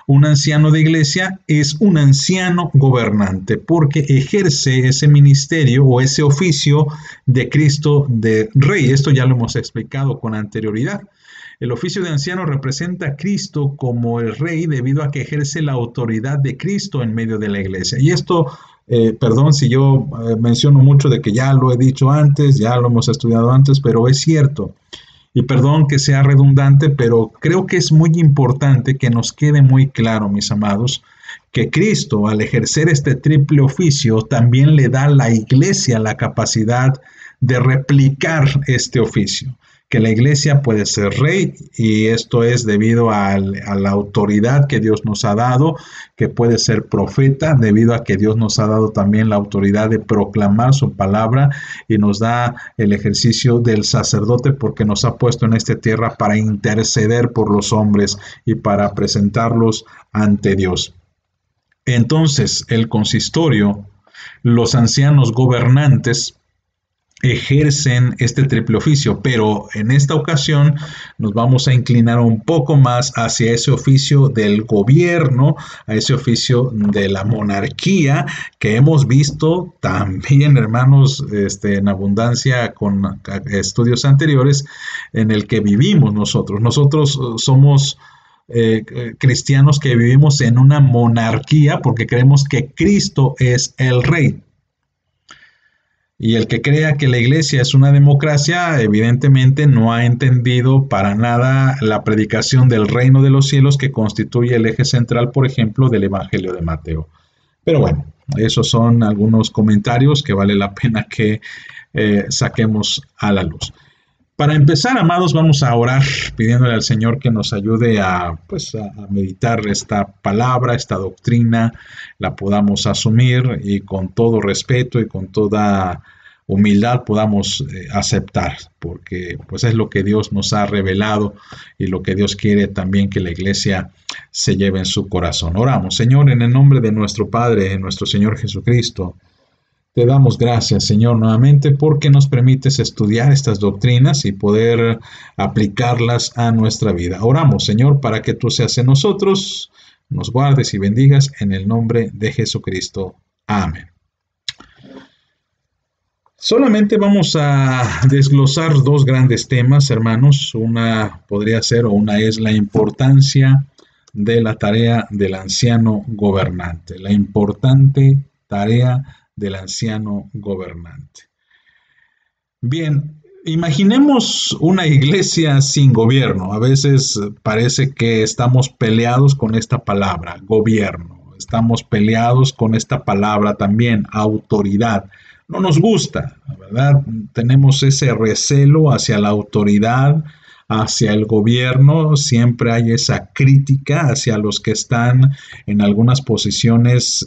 un anciano de iglesia es un anciano gobernante porque ejerce ese ministerio o ese oficio de Cristo de Rey. Esto ya lo hemos explicado con anterioridad. El oficio de anciano representa a Cristo como el Rey debido a que ejerce la autoridad de Cristo en medio de la iglesia. Y esto, perdón si yo menciono mucho de que ya lo he dicho antes, ya lo hemos estudiado antes, pero es cierto. Y perdón que sea redundante, pero creo que es muy importante que nos quede muy claro, mis amados, que Cristo, al ejercer este triple oficio, también le da a la iglesia la capacidad de replicar este oficio. Que la iglesia puede ser rey y esto es debido a la autoridad que Dios nos ha dado, que puede ser profeta debido a que Dios nos ha dado también la autoridad de proclamar su palabra y nos da el ejercicio del sacerdote porque nos ha puesto en esta tierra para interceder por los hombres y para presentarlos ante Dios. Entonces, el consistorio, los ancianos gobernantes, ejercen este triple oficio, pero en esta ocasión nos vamos a inclinar un poco más hacia ese oficio del gobierno, a ese oficio de la monarquía que hemos visto también, hermanos, en abundancia con estudios anteriores en el que vivimos nosotros. Nosotros somos cristianos que vivimos en una monarquía porque creemos que Cristo es el Rey. Y el que crea que la iglesia es una democracia, evidentemente no ha entendido para nada la predicación del reino de los cielos que constituye el eje central, por ejemplo, del Evangelio de Mateo. Pero bueno, esos son algunos comentarios que vale la pena que saquemos a la luz. Para empezar, amados, vamos a orar pidiéndole al Señor que nos ayude a meditar esta palabra, esta doctrina, la podamos asumir y con todo respeto y con toda humildad podamos aceptar, porque pues es lo que Dios nos ha revelado y lo que Dios quiere también que la iglesia se lleve en su corazón. Oramos, Señor, en el nombre de nuestro Padre, nuestro Señor Jesucristo. Te damos gracias, Señor, nuevamente porque nos permites estudiar estas doctrinas y poder aplicarlas a nuestra vida. Oramos, Señor, para que tú seas en nosotros, nos guardes y bendigas en el nombre de Jesucristo. Amén. Solamente vamos a desglosar dos grandes temas, hermanos. Una podría ser o una es la importancia de la tarea del anciano gobernante. La importante tarea del anciano gobernante. Bien, imaginemos una iglesia sin gobierno. A veces parece que estamos peleados con esta palabra, gobierno. Estamos peleados con esta palabra también, autoridad. No nos gusta, ¿verdad? Tenemos ese recelo hacia la autoridad, hacia el gobierno, siempre hay esa crítica hacia los que están en algunas posiciones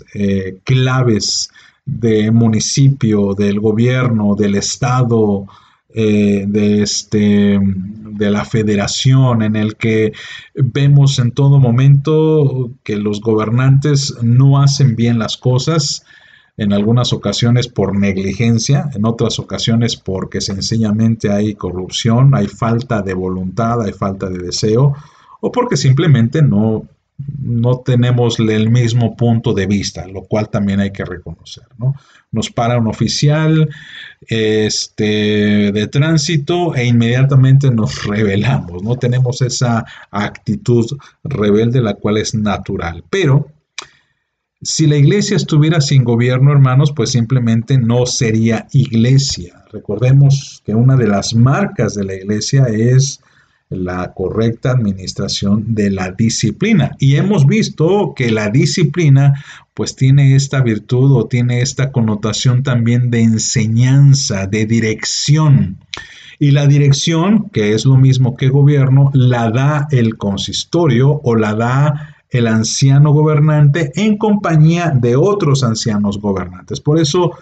claves de municipio, del gobierno, del estado, de la federación, en el que vemos en todo momento que los gobernantes no hacen bien las cosas, en algunas ocasiones por negligencia, en otras ocasiones porque sencillamente hay corrupción, hay falta de voluntad, hay falta de deseo, o porque simplemente no tenemos el mismo punto de vista, lo cual también hay que reconocer, ¿no? Nos para un oficial de tránsito e inmediatamente nos rebelamos, ¿no? Tenemos esa actitud rebelde, la cual es natural, pero si la iglesia estuviera sin gobierno, hermanos, pues simplemente no sería iglesia. Recordemos que una de las marcas de la iglesia es la correcta administración de la disciplina. Y hemos visto que la disciplina pues tiene esta virtud o tiene esta connotación también de enseñanza, de dirección. Y la dirección, que es lo mismo que gobierno, la da el consistorio o la da el anciano gobernante en compañía de otros ancianos gobernantes. Por eso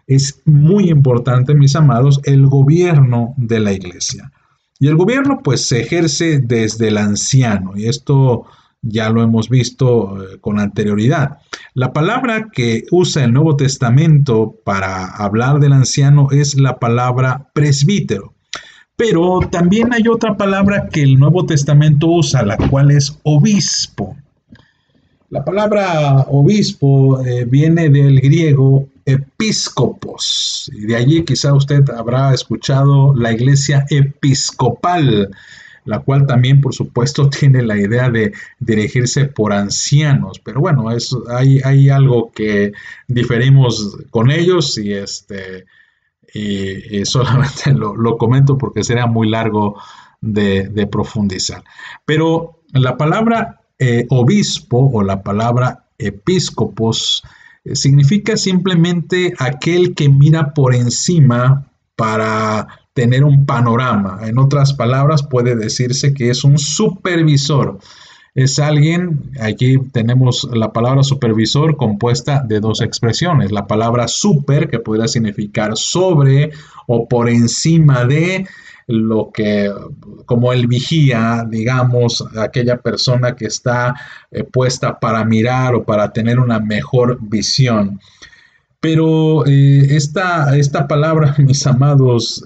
es muy importante, mis amados, el gobierno de la iglesia. Y el gobierno pues se ejerce desde el anciano, y esto ya lo hemos visto con anterioridad. La palabra que usa el Nuevo Testamento para hablar del anciano es la palabra presbítero. Pero también hay otra palabra que el Nuevo Testamento usa, la cual es obispo. La palabra obispo viene del griego episcopos, y de allí quizá usted habrá escuchado la iglesia episcopal, la cual también por supuesto tiene la idea de dirigirse por ancianos, pero bueno, hay algo que diferimos con ellos y solamente lo comento porque sería muy largo de profundizar. Pero la palabra obispo o la palabra episcopos significa simplemente aquel que mira por encima para tener un panorama. En otras palabras, puede decirse que es un supervisor. Es alguien, aquí tenemos la palabra supervisor compuesta de dos expresiones. La palabra super, que podría significar sobre o por encima de, lo que, como el vigía, digamos, aquella persona que está puesta para mirar o para tener una mejor visión. Pero esta palabra, mis amados,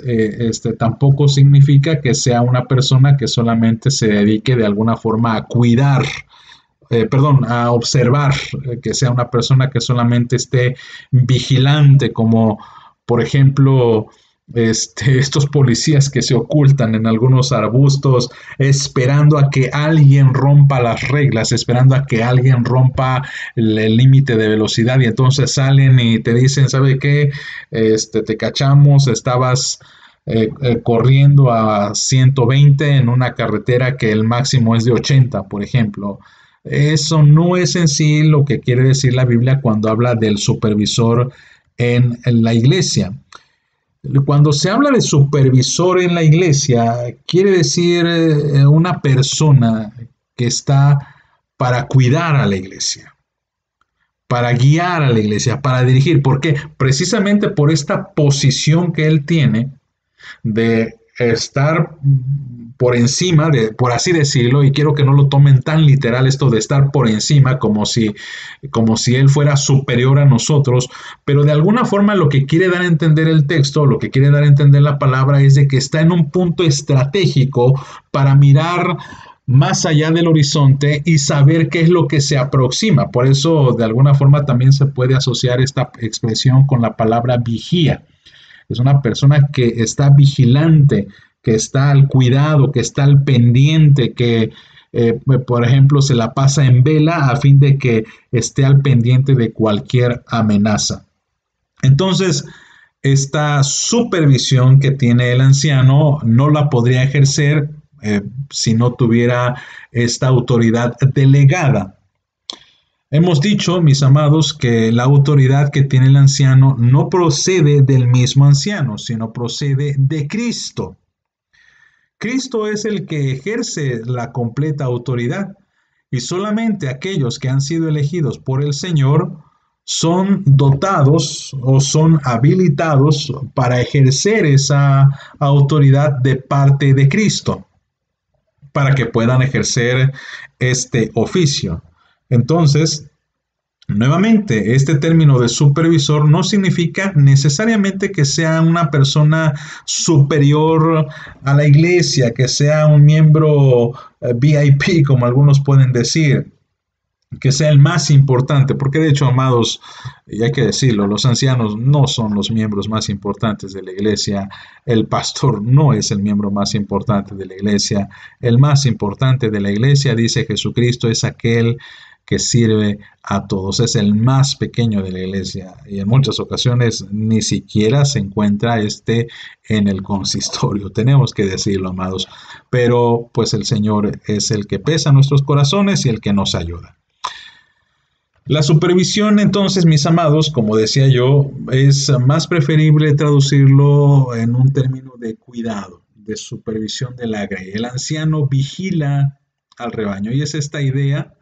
tampoco significa que sea una persona que solamente se dedique de alguna forma a cuidar, a observar, que sea una persona que solamente esté vigilante, como por ejemplo estos policías que se ocultan en algunos arbustos esperando a que alguien rompa las reglas, esperando a que alguien rompa el límite de velocidad, y entonces salen y te dicen, ¿sabe qué? Te cachamos, estabas corriendo a 120 en una carretera que el máximo es de 80, por ejemplo. Eso no es en sí lo que quiere decir la Biblia cuando habla del supervisor en la iglesia. Cuando se habla de supervisor en la iglesia, quiere decir una persona que está para cuidar a la iglesia, para guiar a la iglesia, para dirigir. ¿Por qué? Precisamente por esta posición que él tiene de estar por encima, por así decirlo, y quiero que no lo tomen tan literal esto de estar por encima, como si él fuera superior a nosotros, pero de alguna forma lo que quiere dar a entender el texto, lo que quiere dar a entender la palabra es de que está en un punto estratégico para mirar más allá del horizonte y saber qué es lo que se aproxima. Por eso, de alguna forma, también se puede asociar esta expresión con la palabra vigía. Es una persona que está vigilante, que está al cuidado, que está al pendiente, que, por ejemplo, se la pasa en vela a fin de que esté al pendiente de cualquier amenaza. Entonces, esta supervisión que tiene el anciano no la podría ejercer si no tuviera esta autoridad delegada. Hemos dicho, mis amados, que la autoridad que tiene el anciano no procede del mismo anciano, sino procede de Cristo. Cristo es el que ejerce la completa autoridad y solamente aquellos que han sido elegidos por el Señor son dotados o son habilitados para ejercer esa autoridad de parte de Cristo, para que puedan ejercer este oficio. Entonces, nuevamente, este término de supervisor no significa necesariamente que sea una persona superior a la iglesia, que sea un miembro VIP, como algunos pueden decir, que sea el más importante, porque de hecho, amados, y hay que decirlo, los ancianos no son los miembros más importantes de la iglesia, el pastor no es el miembro más importante de la iglesia, el más importante de la iglesia, dice Jesucristo, es aquel que sirve a todos, es el más pequeño de la iglesia y en muchas ocasiones ni siquiera se encuentra en el consistorio, tenemos que decirlo, amados, pero pues el Señor es el que pesa nuestros corazones y el que nos ayuda. La supervisión, entonces, mis amados, como decía yo, es más preferible traducirlo en un término de cuidado, de supervisión de la grey. El anciano vigila al rebaño y es esta idea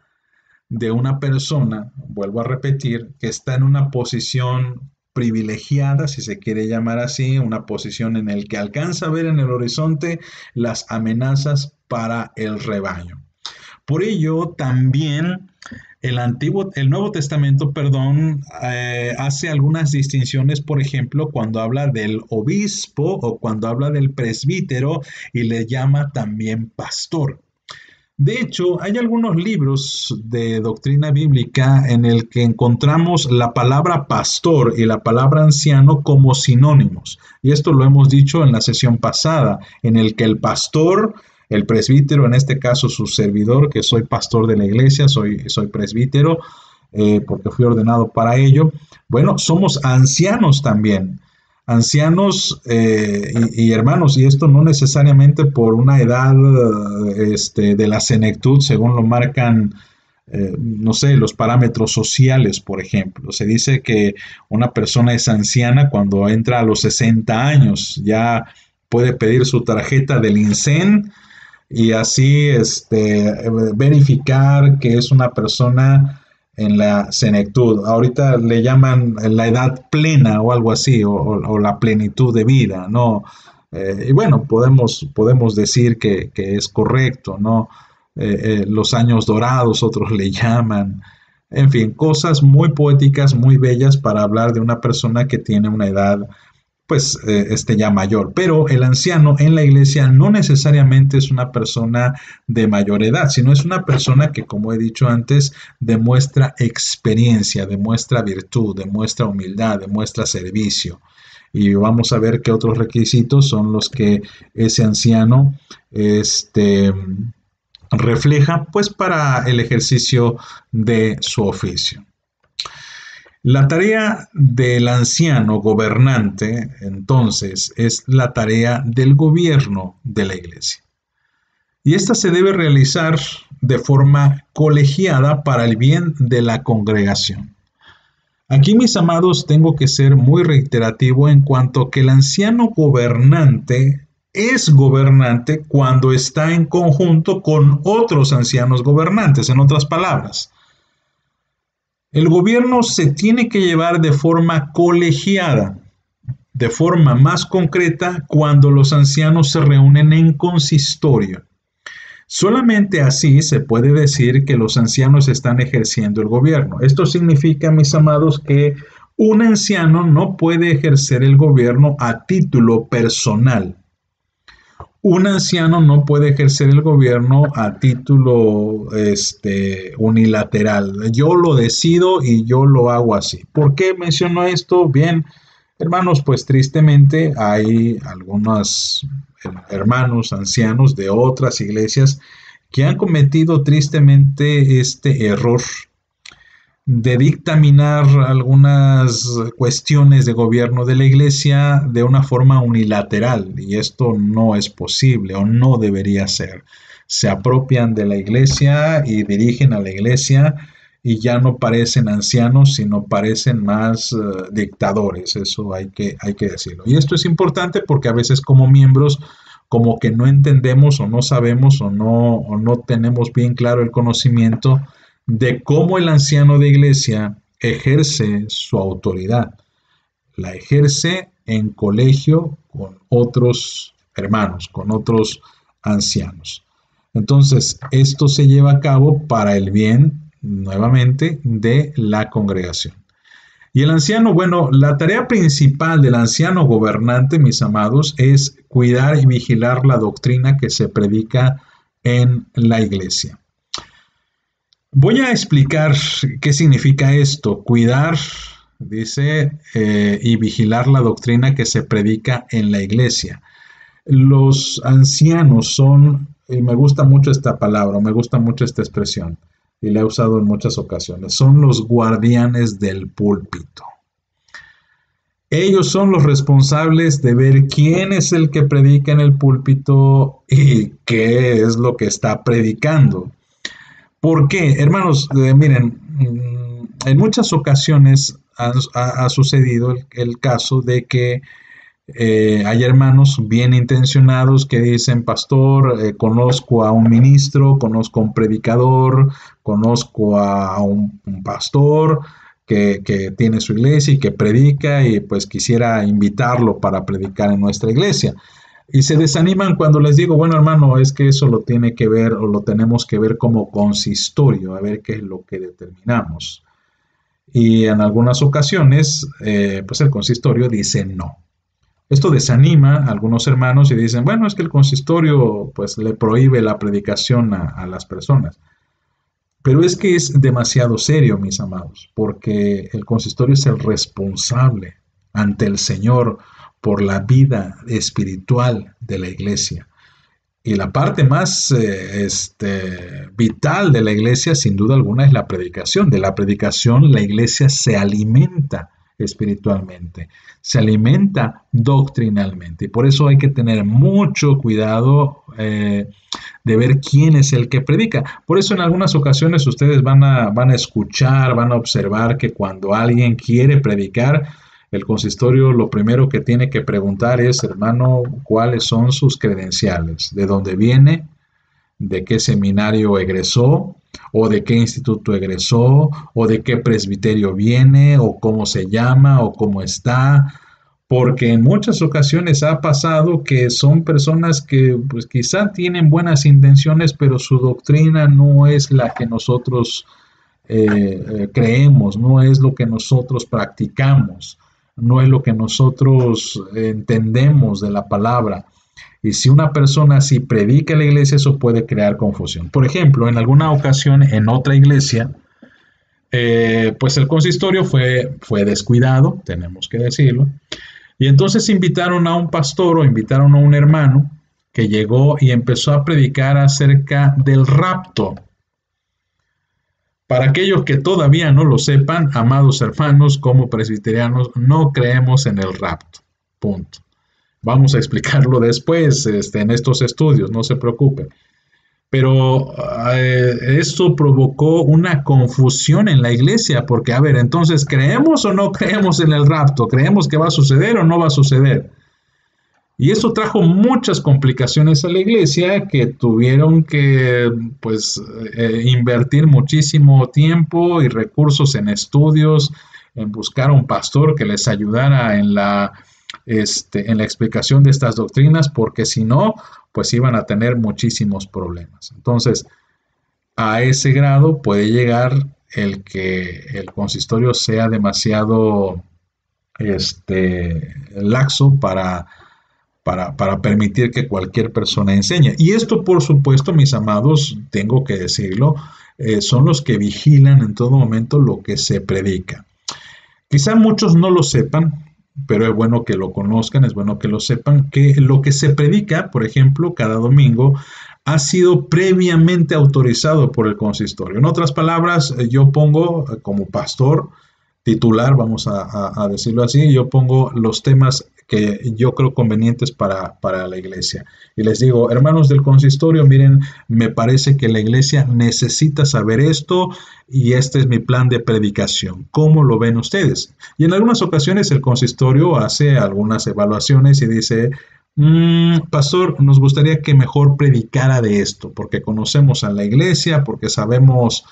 de una persona, vuelvo a repetir, que está en una posición privilegiada, si se quiere llamar así, una posición en la que alcanza a ver en el horizonte las amenazas para el rebaño. Por ello, también el Nuevo Testamento, hace algunas distinciones, por ejemplo, cuando habla del obispo o cuando habla del presbítero y le llama también pastor. De hecho, hay algunos libros de doctrina bíblica en el que encontramos la palabra pastor y la palabra anciano como sinónimos. Y esto lo hemos dicho en la sesión pasada, en el que el pastor, el presbítero, en este caso su servidor, que soy pastor de la iglesia, soy presbítero, porque fui ordenado para ello. Bueno, somos ancianos también. Ancianos y hermanos, y esto no necesariamente por una edad de la senectud, según lo marcan, no sé, los parámetros sociales, por ejemplo. Se dice que una persona es anciana cuando entra a los 60 años, ya puede pedir su tarjeta del INSEN y así verificar que es una persona en la senectud. Ahorita le llaman la edad plena o algo así, o la plenitud de vida, ¿no? Y bueno, podemos decir que es correcto, ¿no? Los años dorados, otros le llaman. En fin, cosas muy poéticas, muy bellas para hablar de una persona que tiene una edad pues ya mayor. Pero el anciano en la iglesia no necesariamente es una persona de mayor edad, sino es una persona que, como he dicho antes, demuestra experiencia, demuestra virtud, demuestra humildad, demuestra servicio. Y vamos a ver qué otros requisitos son los que ese anciano refleja pues para el ejercicio de su oficio. La tarea del anciano gobernante, entonces, es la tarea del gobierno de la iglesia. Y esta se debe realizar de forma colegiada para el bien de la congregación. Aquí, mis amados, tengo que ser muy reiterativo en cuanto a que el anciano gobernante es gobernante cuando está en conjunto con otros ancianos gobernantes, en otras palabras. El gobierno se tiene que llevar de forma colegiada, de forma más concreta, cuando los ancianos se reúnen en consistorio. Solamente así se puede decir que los ancianos están ejerciendo el gobierno. Esto significa, mis amados, que un anciano no puede ejercer el gobierno a título personal. Un anciano no puede ejercer el gobierno a título unilateral. Yo lo decido y yo lo hago así. ¿Por qué menciono esto? Bien, hermanos, pues tristemente hay algunos hermanos ancianos de otras iglesias que han cometido tristemente este error de dictaminar algunas cuestiones de gobierno de la iglesia de una forma unilateral, y esto no es posible o no debería ser. Se apropian de la iglesia y dirigen a la iglesia y ya no parecen ancianos, sino parecen más dictadores. Eso hay que decirlo. Y esto es importante porque a veces como miembros como que no entendemos o no sabemos o no tenemos bien claro el conocimiento de cómo el anciano de iglesia ejerce su autoridad. La ejerce en colegio con otros hermanos, con otros ancianos. Entonces, esto se lleva a cabo para el bien, nuevamente, de la congregación. Y el anciano, bueno, la tarea principal del anciano gobernante, mis amados, es cuidar y vigilar la doctrina que se predica en la iglesia. Voy a explicar qué significa esto, cuidar, dice, y vigilar la doctrina que se predica en la iglesia. Los ancianos son, y me gusta mucho esta palabra, me gusta mucho esta expresión, y la he usado en muchas ocasiones, son los guardianes del púlpito. Ellos son los responsables de ver quién es el que predica en el púlpito y qué es lo que está predicando. ¿Por qué? Hermanos, miren, en muchas ocasiones ha sucedido el caso de que hay hermanos bien intencionados que dicen, pastor, conozco a un ministro, conozco a un predicador, conozco a un pastor que tiene su iglesia y que predica y pues quisiera invitarlo para predicar en nuestra iglesia. Y se desaniman cuando les digo, bueno hermano, es que eso lo tiene que ver o lo tenemos que ver como consistorio, a ver qué es lo que determinamos. Y en algunas ocasiones, pues el consistorio dice no. Esto desanima a algunos hermanos y dicen, bueno, es que el consistorio pues le prohíbe la predicación a las personas. Pero es que es demasiado serio, mis amados, porque el consistorio es el responsable ante el Señor por la vida espiritual de la iglesia. Y la parte más vital de la iglesia, sin duda alguna, es la predicación. De la predicación, la iglesia se alimenta espiritualmente, se alimenta doctrinalmente. Y por eso hay que tener mucho cuidado de ver quién es el que predica. Por eso en algunas ocasiones ustedes van a escuchar, van a observar que cuando alguien quiere predicar, el consistorio lo primero que tiene que preguntar es, hermano, ¿cuáles son sus credenciales? ¿De dónde viene? ¿De qué seminario egresó? ¿O de qué instituto egresó? ¿O de qué presbiterio viene? ¿O cómo se llama? ¿O cómo está? Porque en muchas ocasiones ha pasado que son personas que pues quizá tienen buenas intenciones, pero su doctrina no es la que nosotros creemos, no es lo que nosotros practicamos, no es lo que nosotros entendemos de la palabra. Y si una persona así predica en la iglesia, eso puede crear confusión. Por ejemplo, en alguna ocasión en otra iglesia, pues el consistorio fue descuidado, tenemos que decirlo, y entonces invitaron a un pastor o invitaron a un hermano que llegó y empezó a predicar acerca del rapto. Para aquellos que todavía no lo sepan, amados hermanos, como presbiterianos, no creemos en el rapto. Punto. Vamos a explicarlo después en estos estudios, no se preocupen. Pero esto provocó una confusión en la iglesia, porque, a ver, entonces, ¿creemos o no creemos en el rapto? ¿Creemos que va a suceder o no va a suceder? Y eso trajo muchas complicaciones a la iglesia que tuvieron que pues, invertir muchísimo tiempo y recursos en estudios, en buscar un pastor que les ayudara en la explicación de estas doctrinas, porque si no, pues iban a tener muchísimos problemas. Entonces, a ese grado puede llegar el que el consistorio sea demasiado laxo para permitir que cualquier persona enseñe. Y esto, por supuesto, mis amados, tengo que decirlo, son los que vigilan en todo momento lo que se predica. Quizá muchos no lo sepan, pero es bueno que lo conozcan, es bueno que lo sepan, que lo que se predica, por ejemplo, cada domingo, ha sido previamente autorizado por el consistorio. En otras palabras, yo pongo como pastor titular, vamos a decirlo así, yo pongo los temas que yo creo convenientes para la iglesia. Y les digo, hermanos del consistorio, miren, me parece que la iglesia necesita saber esto y este es mi plan de predicación. ¿Cómo lo ven ustedes? Y en algunas ocasiones el consistorio hace algunas evaluaciones y dice, Pastor, nos gustaría que mejor predicara de esto, porque conocemos a la iglesia, porque sabemos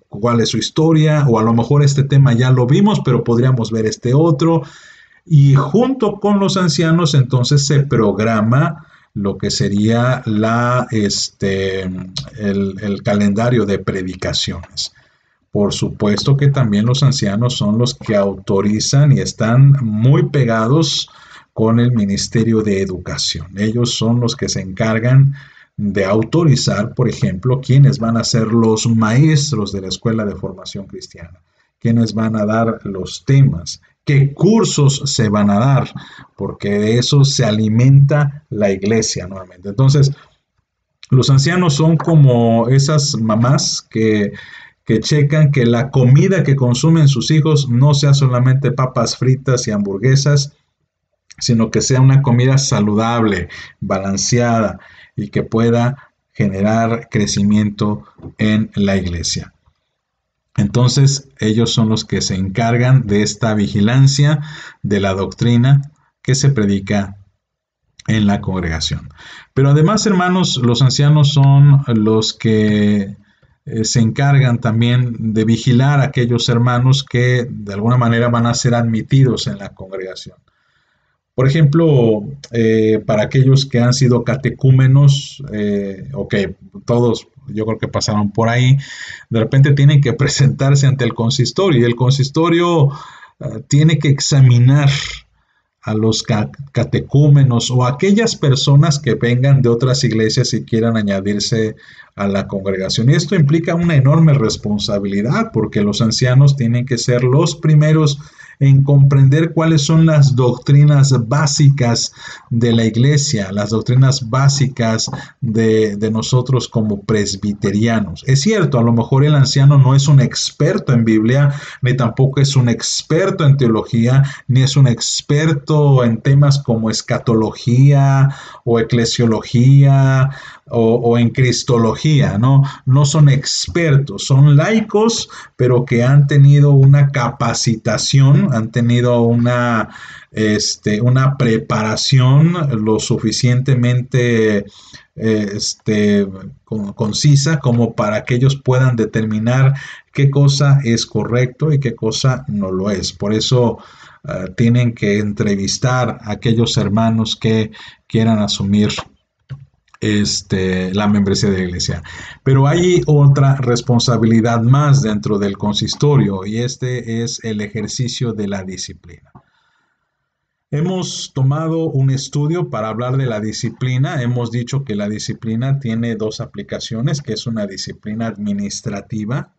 cuál es su historia, o a lo mejor este tema ya lo vimos, pero podríamos ver este otro. Y junto con los ancianos, entonces se programa lo que sería el calendario de predicaciones. Por supuesto que también los ancianos son los que autorizan y están muy pegados con el Ministerio de Educación. Ellos son los que se encargan de autorizar, por ejemplo, quiénes van a ser los maestros de la Escuela de Formación Cristiana, quiénes van a dar los temas, qué cursos se van a dar, porque de eso se alimenta la iglesia nuevamente. Entonces, los ancianos son como esas mamás que checan que la comida que consumen sus hijos no sea solamente papas fritas y hamburguesas, sino que sea una comida saludable, balanceada y que pueda generar crecimiento en la iglesia. Entonces, ellos son los que se encargan de esta vigilancia de la doctrina que se predica en la congregación. Pero además, hermanos, los ancianos son los que se encargan también de vigilar a aquellos hermanos que de alguna manera van a ser admitidos en la congregación. Por ejemplo, para aquellos que han sido catecúmenos, todos yo creo que pasaron por ahí, de repente tienen que presentarse ante el consistorio y el consistorio tiene que examinar a los catecúmenos o a aquellas personas que vengan de otras iglesias y quieran añadirse a la congregación. Y esto implica una enorme responsabilidad porque los ancianos tienen que ser los primeros en comprender cuáles son las doctrinas básicas de la iglesia, las doctrinas básicas de nosotros como presbiterianos. Es cierto, a lo mejor el anciano no es un experto en Biblia, ni tampoco es un experto en teología, ni es un experto en temas como escatología o eclesiología o en cristología, ¿no? No son expertos, son laicos, pero que han tenido una capacitación, han tenido una preparación lo suficientemente concisa como para que ellos puedan determinar qué cosa es correcto y qué cosa no lo es. Por eso tienen que entrevistar a aquellos hermanos que quieran asumir la membresía de la iglesia. Pero hay otra responsabilidad más dentro del consistorio y este es el ejercicio de la disciplina. Hemos tomado un estudio para hablar de la disciplina. Hemos dicho que la disciplina tiene dos aplicaciones, que es una disciplina administrativa,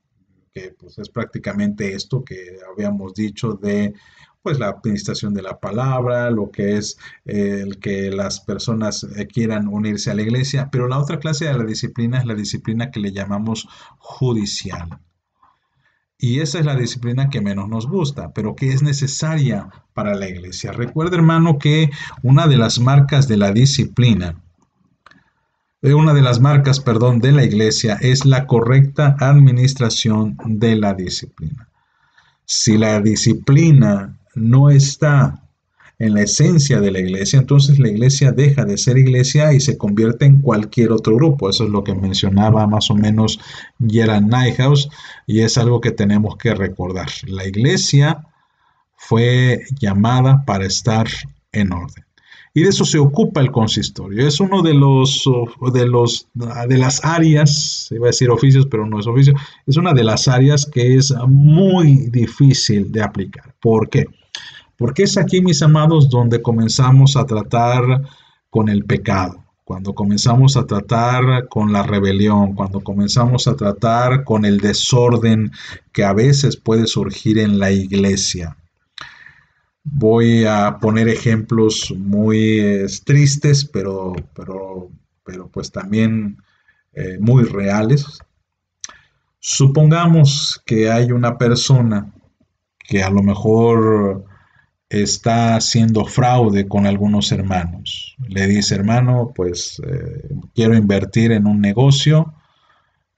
que pues es prácticamente esto que habíamos dicho de pues la administración de la palabra, lo que es el que las personas quieran unirse a la iglesia, pero la otra clase de la disciplina es la disciplina que le llamamos judicial. Y esa es la disciplina que menos nos gusta, pero que es necesaria para la iglesia. Recuerda, hermano, que una de las marcas de la disciplina, de la iglesia es la correcta administración de la disciplina. Si la disciplina no está en la esencia de la iglesia, entonces la iglesia deja de ser iglesia y se convierte en cualquier otro grupo. Eso es lo que mencionaba más o menos Gerald Niehaus y es algo que tenemos que recordar. La iglesia fue llamada para estar en orden. Y de eso se ocupa el consistorio. Es uno de las áreas, iba a decir oficios, pero no es oficio, es una de las áreas que es muy difícil de aplicar. ¿Por qué? Porque es aquí, mis amados, donde comenzamos a tratar con el pecado, cuando comenzamos a tratar con la rebelión, cuando comenzamos a tratar con el desorden que a veces puede surgir en la iglesia. Voy a poner ejemplos muy tristes, pero pues también muy reales. Supongamos que hay una persona que a lo mejor está haciendo fraude con algunos hermanos. Le dice, hermano, pues quiero invertir en un negocio,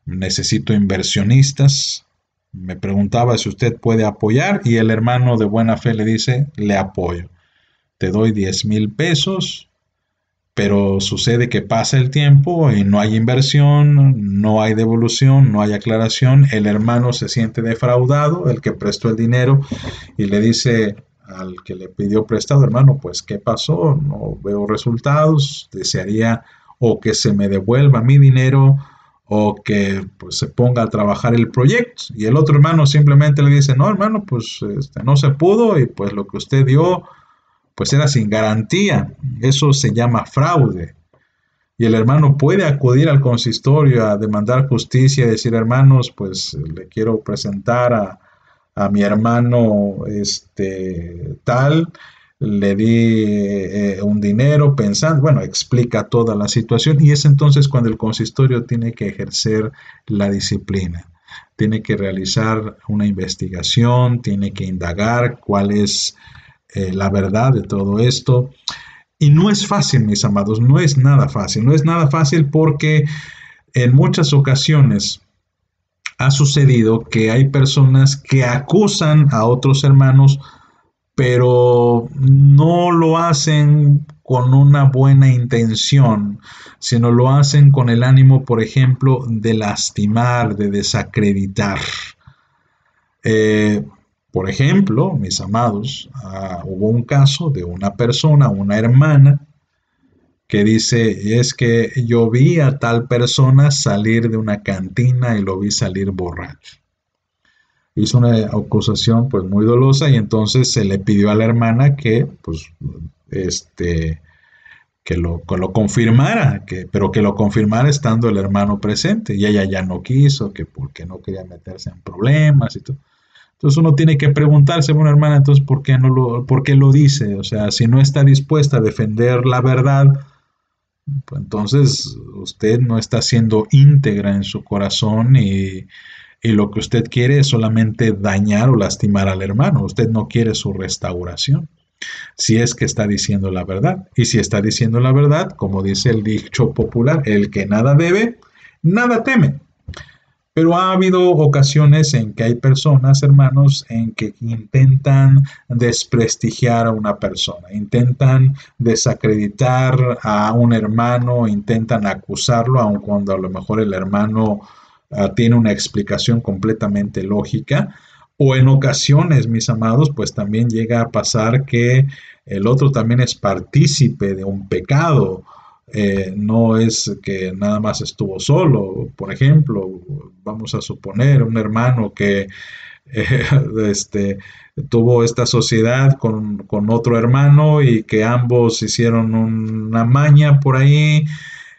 necesito inversionistas. Me preguntaba si usted puede apoyar y el hermano de buena fe le dice, le apoyo. te doy 10,000 pesos, pero sucede que pasa el tiempo y no hay inversión, no hay devolución, no hay aclaración, el hermano se siente defraudado, el que prestó el dinero, y le dice al que le pidió prestado: hermano, pues ¿qué pasó? No veo resultados, desearía o que se me devuelva mi dinero o que pues se ponga a trabajar el proyecto. Y el otro hermano simplemente le dice: no, hermano, pues no se pudo, y pues lo que usted dio pues era sin garantía. Eso se llama fraude. Y el hermano puede acudir al consistorio a demandar justicia y decir: hermanos, pues le quiero presentar a mi hermano tal, le di un dinero pensando, bueno, explica toda la situación, y es entonces cuando el consistorio tiene que ejercer la disciplina. Tiene que realizar una investigación, tiene que indagar cuál es la verdad de todo esto. Y no es fácil, mis amados, no es nada fácil. No es nada fácil porque en muchas ocasiones ha sucedido que hay personas que acusan a otros hermanos, pero no lo hacen con una buena intención, sino lo hacen con el ánimo, por ejemplo, de lastimar, de desacreditar. Eh, por ejemplo, mis amados, hubo un caso de una persona, una hermana, que dice: es que yo vi a tal persona salir de una cantina y lo vi salir borracho. Hizo una acusación pues muy dolosa, y entonces se le pidió a la hermana que pues que lo confirmara, pero que lo confirmara estando el hermano presente, y ella ya no quiso, que porque no quería meterse en problemas y todo. Entonces uno tiene que preguntarse: bueno, hermana, entonces ¿por qué lo dice? O sea, si no está dispuesta a defender la verdad, pues entonces usted no está siendo íntegra en su corazón, y lo que usted quiere es solamente dañar o lastimar al hermano. Usted no quiere su restauración, si es que está diciendo la verdad. Y si está diciendo la verdad, como dice el dicho popular: el que nada debe, nada teme. Pero ha habido ocasiones en que hay personas, hermanos, en que intentan desprestigiar a una persona, intentan desacreditar a un hermano, intentan acusarlo, aun cuando a lo mejor el hermano tiene una explicación completamente lógica. O en ocasiones, mis amados, pues también llega a pasar que el otro también es partícipe de un pecado. No es que nada más estuvo solo. Por ejemplo, vamos a suponer un hermano que eh, este, tuvo esta sociedad con otro hermano, y que ambos hicieron una maña por ahí,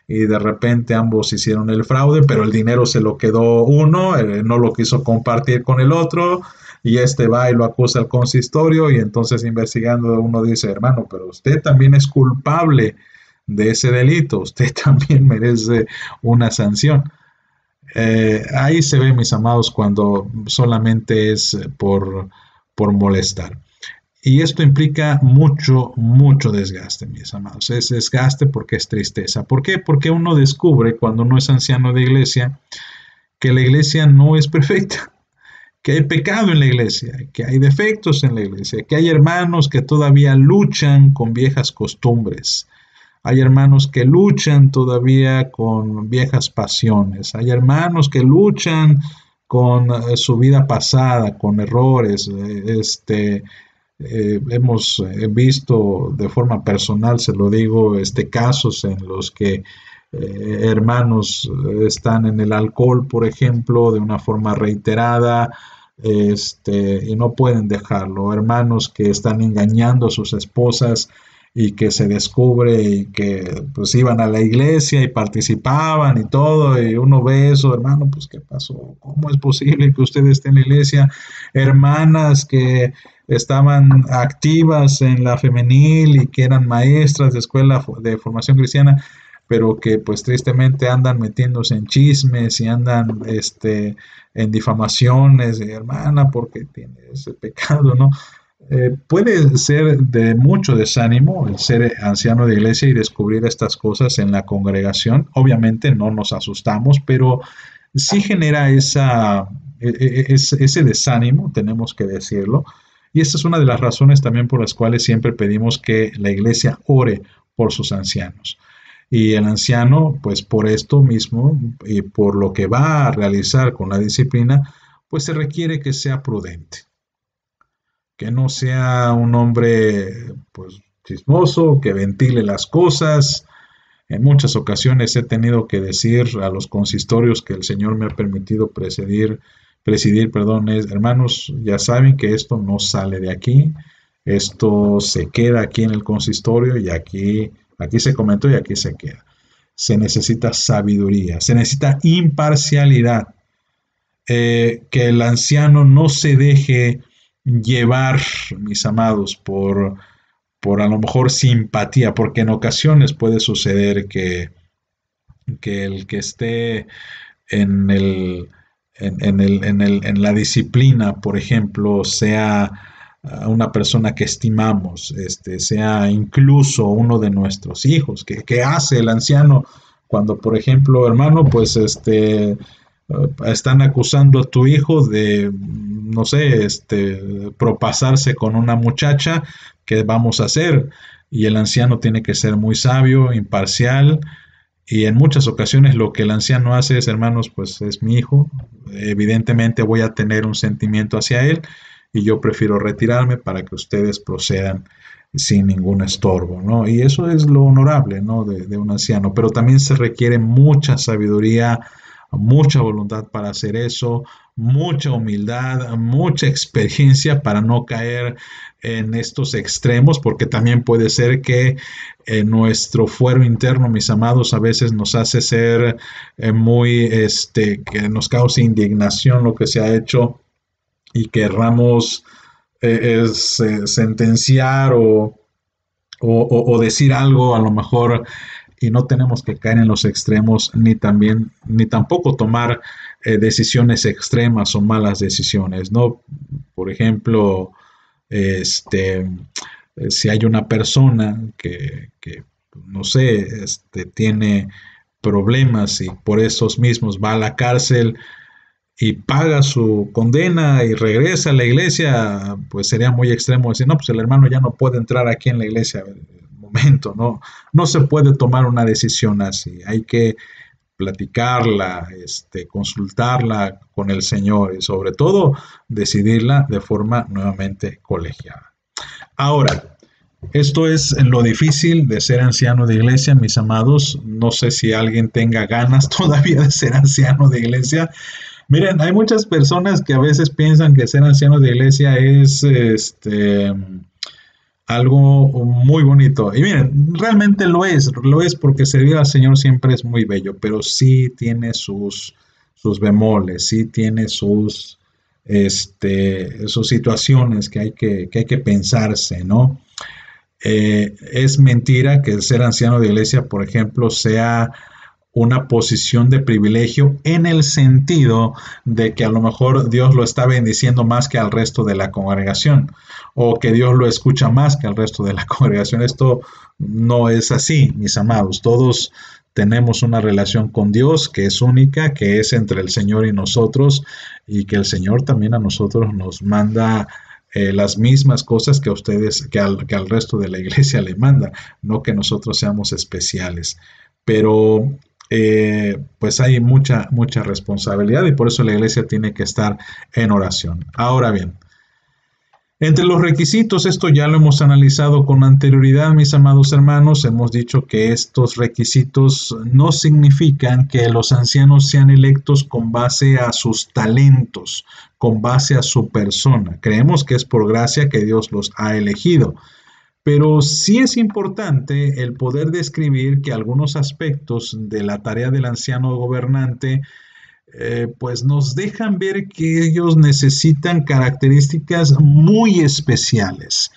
y de repente ambos hicieron el fraude, pero el dinero se lo quedó uno, no lo quiso compartir con el otro, y va y lo acusa al consistorio, y entonces investigando uno dice: hermano, pero usted también es culpable de ese delito, usted también merece una sanción. Ahí se ve, mis amados, cuando solamente es por molestar. Y esto implica mucho, mucho desgaste, mis amados. Es desgaste porque es tristeza. ¿Por qué? Porque uno descubre, cuando uno es anciano de iglesia, que la iglesia no es perfecta, que hay pecado en la iglesia, que hay defectos en la iglesia, que hay hermanos que todavía luchan con viejas costumbres. Hay hermanos que luchan todavía con viejas pasiones. Hay hermanos que luchan con su vida pasada, con errores. Hemos visto de forma personal, se lo digo, casos en los que hermanos están en el alcohol, por ejemplo, de una forma reiterada, y no pueden dejarlo. Hermanos que están engañando a sus esposas, y que se descubre y que pues iban a la iglesia y participaban y todo, y uno ve eso: hermano, pues ¿qué pasó? ¿Cómo es posible que usted esté en la iglesia? Hermanas que estaban activas en la femenil y que eran maestras de escuela de formación cristiana, pero que pues tristemente andan metiéndose en chismes y andan en difamaciones. Hermana, porque tiene ese pecado, ¿no? Puede ser de mucho desánimo el ser anciano de iglesia y descubrir estas cosas en la congregación. Obviamente no nos asustamos, pero sí genera ese desánimo, tenemos que decirlo, Y esta es una de las razones también por las cuales siempre pedimos que la iglesia ore por sus ancianos. Y el anciano, pues por esto mismo y por lo que va a realizar con la disciplina, pues se requiere que sea prudente, que no sea un hombre pues chismoso, que ventile las cosas. En muchas ocasiones he tenido que decir a los consistorios que el Señor me ha permitido presidir, perdón, hermanos, ya saben que esto no sale de aquí, esto se queda aquí en el consistorio y aquí se comentó y aquí se queda. Se necesita sabiduría, se necesita imparcialidad, que el anciano no se deje llevar, mis amados, por a lo mejor simpatía, porque en ocasiones puede suceder que el que esté en en la disciplina, por ejemplo, sea una persona que estimamos, sea incluso uno de nuestros hijos. ¿Qué hace el anciano cuando, por ejemplo, hermano, pues están acusando a tu hijo de, no sé, propasarse con una muchacha? ¿Qué vamos a hacer? Y el anciano tiene que ser muy sabio, imparcial, y en muchas ocasiones lo que el anciano hace es, hermanos, pues es mi hijo, evidentemente voy a tener un sentimiento hacia él y yo prefiero retirarme para que ustedes procedan sin ningún estorbo, ¿no? Y eso es lo honorable, ¿no? De un anciano, pero también se requiere mucha sabiduría, mucha voluntad para hacer eso, mucha humildad, mucha experiencia para no caer en estos extremos, porque también puede ser que nuestro fuero interno, mis amados, a veces nos hace ser que nos cause indignación lo que se ha hecho y querramos sentenciar o decir algo a lo mejor, y no tenemos que caer en los extremos ni tampoco tomar decisiones extremas o malas decisiones, ¿no? Por ejemplo, si hay una persona que no sé, tiene problemas y por esos mismos va a la cárcel y paga su condena y regresa a la iglesia, pues sería muy extremo decir, no, pues el hermano ya no puede entrar aquí en la iglesia. Momento, ¿no? No se puede tomar una decisión así, hay que platicarla, consultarla con el Señor y sobre todo decidirla de forma nuevamente colegiada. Ahora, esto es lo difícil de ser anciano de iglesia, mis amados. No sé si alguien tenga ganas todavía de ser anciano de iglesia. Miren, hay muchas personas que a veces piensan que ser anciano de iglesia es algo muy bonito. Y miren, realmente lo es porque servir al Señor siempre es muy bello, pero sí tiene sus bemoles, sí tiene sus situaciones que hay que pensarse, ¿no? Es mentira que el ser anciano de iglesia, por ejemplo, sea una posición de privilegio en el sentido de que a lo mejor Dios lo está bendiciendo más que al resto de la congregación o que Dios lo escucha más que al resto de la congregación. Esto no es así, mis amados. Todos tenemos una relación con Dios que es única, que es entre el Señor y nosotros, y que el Señor también a nosotros nos manda las mismas cosas que a ustedes, que al resto de la iglesia le manda, no que nosotros seamos especiales. Pero pues hay mucha responsabilidad y por eso la iglesia tiene que estar en oración. Ahora bien, entre los requisitos, esto ya lo hemos analizado con anterioridad, mis amados hermanos, hemos dicho que estos requisitos no significan que los ancianos sean electos con base a sus talentos, con base a su persona. Creemos que es por gracia que Dios los ha elegido. Pero sí es importante el poder describir que algunos aspectos de la tarea del anciano gobernante pues nos dejan ver que ellos necesitan características muy especiales,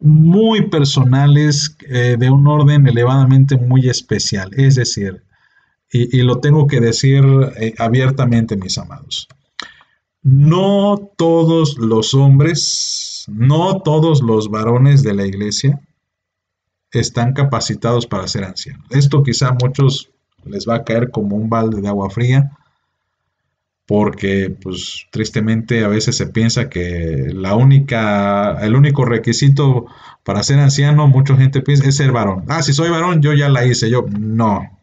muy personales, de un orden elevadamente muy especial. Es decir, y lo tengo que decir abiertamente, mis amados, no todos los hombres, no todos los varones de la iglesia están capacitados para ser ancianos. Esto quizá a muchos les va a caer como un balde de agua fría, porque pues tristemente a veces se piensa que el único requisito para ser anciano, mucha gente piensa, es ser varón. Ah, si soy varón, yo ya la hice, yo no.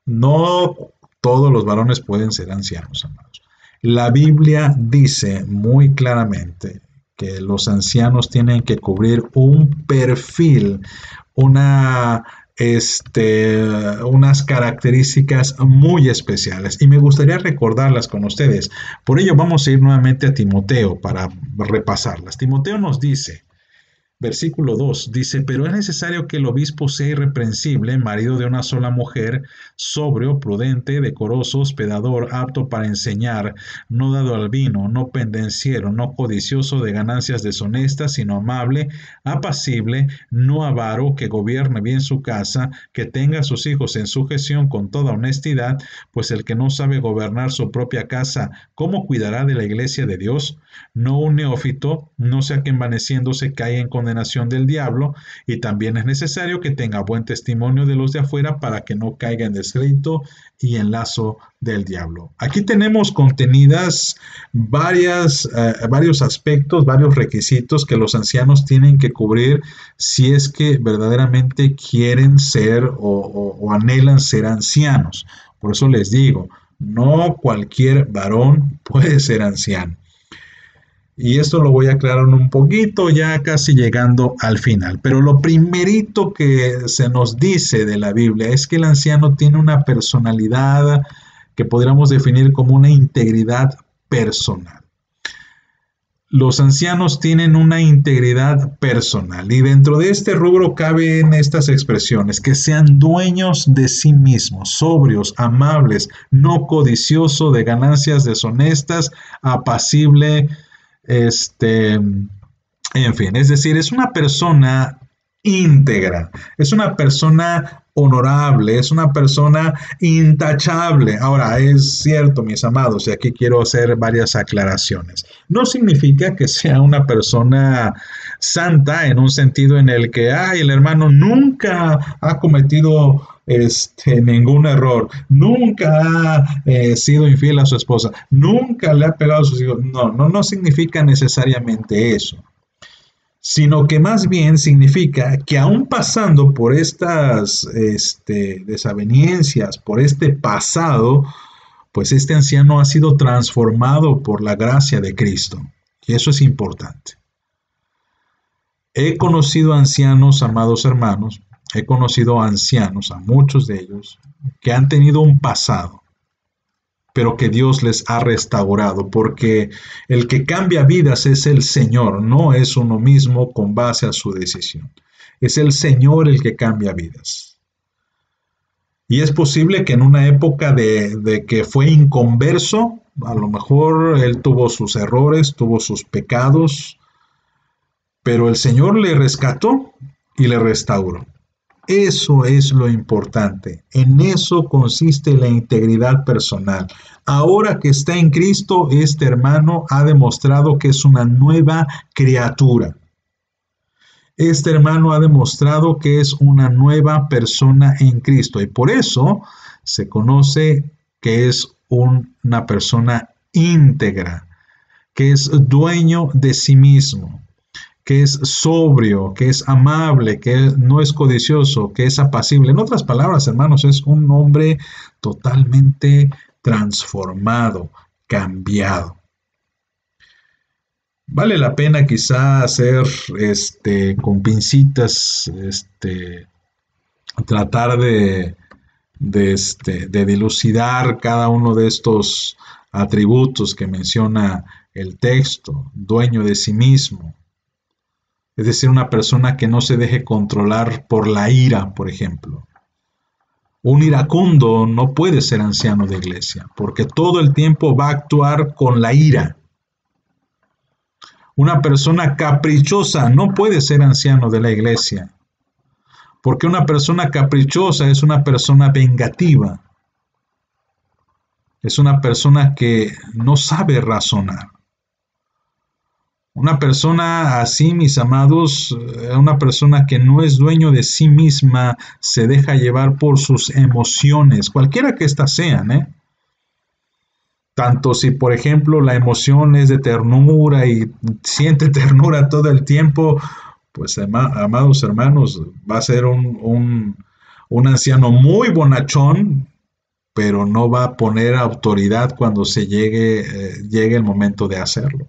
No todos los varones pueden ser ancianos, amados. La Biblia dice muy claramente que los ancianos tienen que cubrir un perfil, una, unas características muy especiales y me gustaría recordarlas con ustedes. Por ello vamos a ir nuevamente a Timoteo para repasarlas. Timoteo nos dice, versículo 2 dice, pero es necesario que el obispo sea irreprensible, marido de una sola mujer, sobrio, prudente, decoroso, hospedador, apto para enseñar, no dado al vino, no pendenciero, no codicioso de ganancias deshonestas, sino amable, apacible, no avaro, que gobierne bien su casa, que tenga a sus hijos en sujeción con toda honestidad, pues el que no sabe gobernar su propia casa, ¿cómo cuidará de la iglesia de Dios? No un neófito, no sea que envaneciéndose caiga en condenación del diablo, y también es necesario que tenga buen testimonio de los de afuera para que no caiga en descrédito y en lazo del diablo. Aquí tenemos contenidas varios aspectos, varios requisitos que los ancianos tienen que cubrir si es que verdaderamente quieren ser o anhelan ser ancianos. Por eso les digo, no cualquier varón puede ser anciano. Y esto lo voy a aclarar un poquito, ya casi llegando al final. Pero lo primerito que se nos dice de la Biblia es que el anciano tiene una personalidad que podríamos definir como una integridad personal. Los ancianos tienen una integridad personal y dentro de este rubro caben estas expresiones: que sean dueños de sí mismos, sobrios, amables, no codicioso de ganancias deshonestas, apacible, en fin, es decir, es una persona íntegra, es una persona honorable, es una persona intachable. Ahora, es cierto, mis amados, y aquí quiero hacer varias aclaraciones. No significa que sea una persona santa en un sentido en el que, el hermano nunca ha cometido ningún error, nunca ha sido infiel a su esposa, nunca le ha pegado a sus hijos. No significa necesariamente eso, sino que más bien significa que aún pasando por estas desavenencias, por este pasado, pues este anciano ha sido transformado por la gracia de Cristo. Y eso es importante. He conocido ancianos, amados hermanos, he conocido ancianos, a muchos de ellos, que han tenido un pasado, pero que Dios les ha restaurado, porque el que cambia vidas es el Señor, no es uno mismo con base a su decisión. Es el Señor el que cambia vidas. Y es posible que en una época de que fue inconverso, a lo mejor él tuvo sus errores, tuvo sus pecados, pero el Señor le rescató y le restauró. Eso es lo importante. En eso consiste la integridad personal. Ahora que está en Cristo, este hermano ha demostrado que es una nueva criatura. Este hermano ha demostrado que es una nueva persona en Cristo y por eso se conoce que es una persona íntegra, que es dueño de sí mismo, que es sobrio, que es amable, que no es codicioso, que es apacible. En otras palabras, hermanos, es un hombre totalmente transformado, cambiado. Vale la pena quizá hacer con pincitas, tratar de dilucidar cada uno de estos atributos que menciona el texto: dueño de sí mismo. Es decir, una persona que no se deje controlar por la ira, por ejemplo. Un iracundo no puede ser anciano de iglesia, porque todo el tiempo va a actuar con la ira. Una persona caprichosa no puede ser anciano de la iglesia, porque una persona caprichosa es una persona vengativa. Es una persona que no sabe razonar. Una persona así, mis amados, una persona que no es dueño de sí misma, se deja llevar por sus emociones, cualquiera que éstas sean, Tanto si, por ejemplo, la emoción es de ternura y siente ternura todo el tiempo, pues amados hermanos, va a ser un anciano muy bonachón, pero no va a poner autoridad cuando llegue el momento de hacerlo.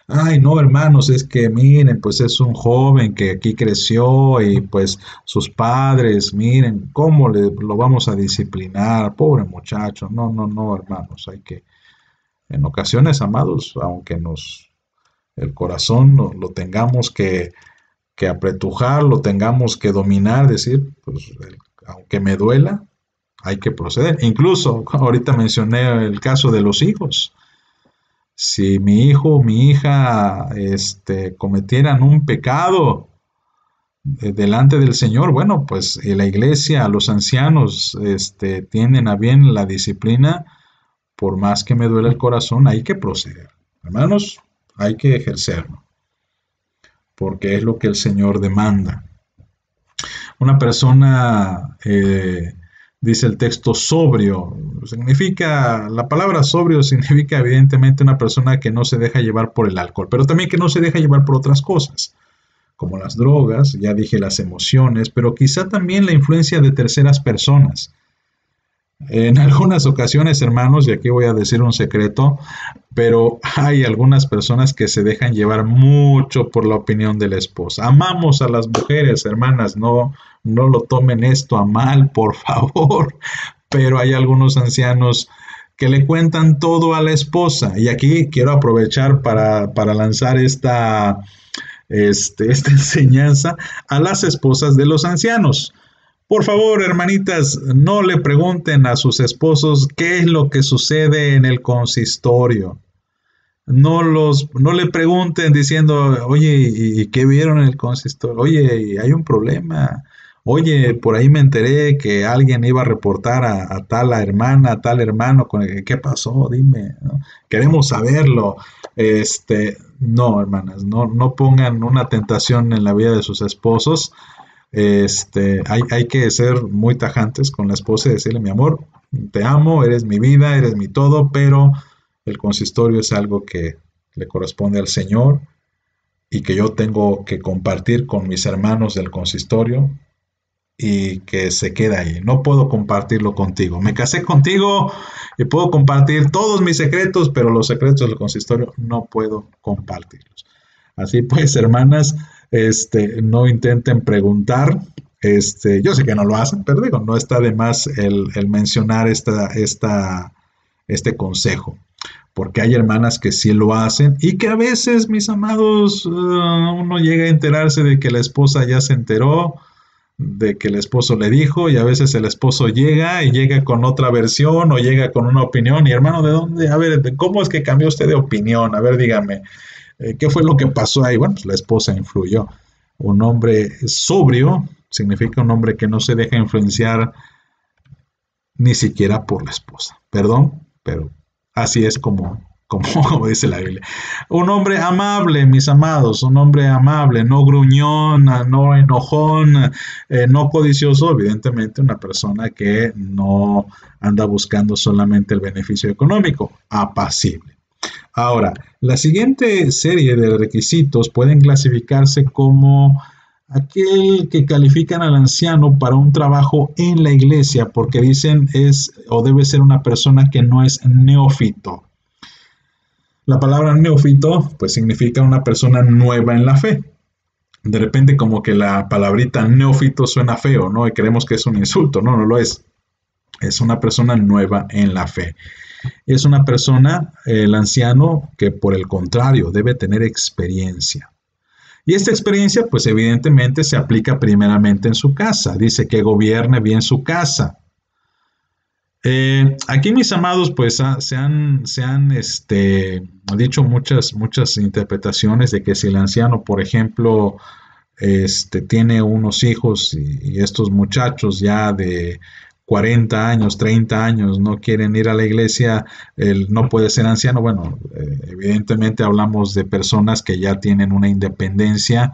Ay, no, hermanos, es que miren, pues es un joven que aquí creció y pues sus padres, miren, ¿cómo lo vamos a disciplinar? Pobre muchacho. No, no, no, hermanos, hay que, en ocasiones, amados, aunque el corazón lo tengamos que apretujar, lo tengamos que dominar, decir, pues aunque me duela, hay que proceder. Incluso, ahorita mencioné el caso de los hijos. Si mi hijo o mi hija cometieran un pecado delante del Señor, bueno, pues la iglesia, los ancianos tienen a bien la disciplina, por más que me duele el corazón, hay que proceder. Hermanos, hay que ejercerlo, porque es lo que el Señor demanda. Una persona, dice el texto, sobrio, la palabra sobrio significa evidentemente una persona que no se deja llevar por el alcohol, pero también que no se deja llevar por otras cosas, como las drogas, ya dije las emociones, pero quizá también la influencia de terceras personas. En algunas ocasiones, hermanos, y aquí voy a decir un secreto, pero hay algunas personas que se dejan llevar mucho por la opinión de la esposa. Amamos a las mujeres, hermanas, no lo tomen esto a mal, por favor, pero hay algunos ancianos que le cuentan todo a la esposa. Y aquí quiero aprovechar para lanzar esta enseñanza a las esposas de los ancianos. Por favor, hermanitas, no le pregunten a sus esposos qué es lo que sucede en el consistorio. No le pregunten diciendo, oye, ¿y qué vieron en el consistorio? Oye, hay un problema. Oye, por ahí me enteré que alguien iba a reportar a tal hermana, a tal hermano. ¿Qué pasó? Dime, ¿no? Queremos saberlo. No, hermanas, no pongan una tentación en la vida de sus esposos. Hay que ser muy tajantes con la esposa y decirle, mi amor, te amo, eres mi vida, eres mi todo, pero el consistorio es algo que le corresponde al Señor y que yo tengo que compartir con mis hermanos del consistorio y que se queda ahí. No puedo compartirlo contigo. Me casé contigo y puedo compartir todos mis secretos, pero los secretos del consistorio no puedo compartirlos. Así pues, hermanas, no intenten preguntar. Yo sé que no lo hacen, pero digo, no está de más el mencionar este consejo, porque hay hermanas que sí lo hacen y que a veces, mis amados, uno llega a enterarse de que la esposa ya se enteró, de que el esposo le dijo, y a veces el esposo llega con otra versión o llega con una opinión. Y hermano, ¿de dónde? A ver, ¿cómo es que cambió usted de opinión? A ver, dígame, ¿qué fue lo que pasó ahí? Bueno, pues la esposa influyó. Un hombre sobrio significa un hombre que no se deja influenciar ni siquiera por la esposa. Perdón, pero así es como dice la Biblia. Un hombre amable, mis amados, un hombre amable, no gruñón, no enojón, no codicioso, evidentemente una persona que no anda buscando solamente el beneficio económico, apacible. Ahora, la siguiente serie de requisitos pueden clasificarse como aquel que califican al anciano para un trabajo en la iglesia, porque dicen es o debe ser una persona que no es neófito. La palabra neófito pues significa una persona nueva en la fe. De repente como que la palabrita neófito suena feo, ¿no? Y creemos que es un insulto. No, no lo es. Es una persona nueva en la fe. Es una persona, el anciano, que por el contrario debe tener experiencia. Y esta experiencia pues evidentemente se aplica primeramente en su casa. Dice que gobierne bien su casa. Aquí, mis amados, pues se han dicho muchas interpretaciones de que si el anciano, por ejemplo, tiene unos hijos y estos muchachos ya de 40 años, 30 años, no quieren ir a la iglesia, no puede ser anciano. Bueno, evidentemente hablamos de personas que ya tienen una independencia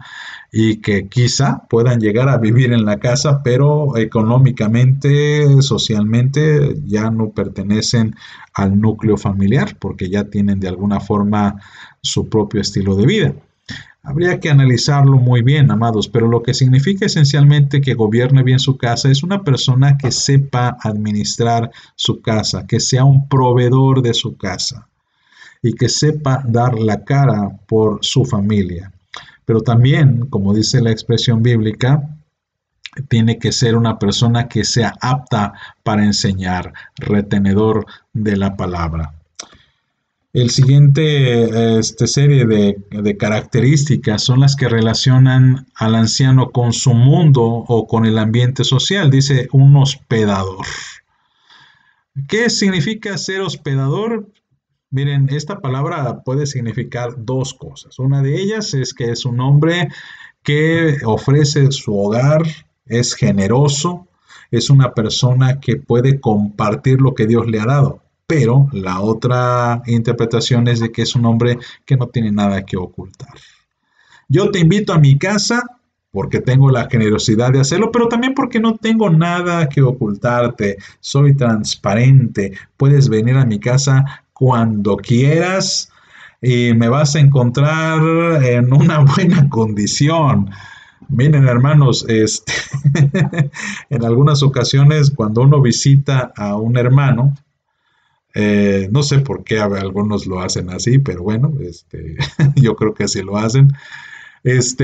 y que quizá puedan llegar a vivir en la casa, pero económicamente, socialmente, ya no pertenecen al núcleo familiar porque ya tienen de alguna forma su propio estilo de vida. Habría que analizarlo muy bien, amados, pero lo que significa esencialmente que gobierne bien su casa es una persona que sepa administrar su casa, que sea un proveedor de su casa y que sepa dar la cara por su familia. Pero también, como dice la expresión bíblica, tiene que ser una persona que sea apta para enseñar, retenedor de la palabra. El siguiente serie de características son las que relacionan al anciano con su mundo o con el ambiente social. Dice un hospedador. ¿Qué significa ser hospedador? Miren, esta palabra puede significar dos cosas. Una de ellas es que es un hombre que ofrece su hogar, es generoso, es una persona que puede compartir lo que Dios le ha dado. Pero la otra interpretación es de que es un hombre que no tiene nada que ocultar. Yo te invito a mi casa porque tengo la generosidad de hacerlo, pero también porque no tengo nada que ocultarte. Soy transparente. Puedes venir a mi casa cuando quieras y me vas a encontrar en una buena condición. Miren, hermanos, en algunas ocasiones cuando uno visita a un hermano, no sé por qué algunos lo hacen así, pero bueno, yo creo que así lo hacen. Les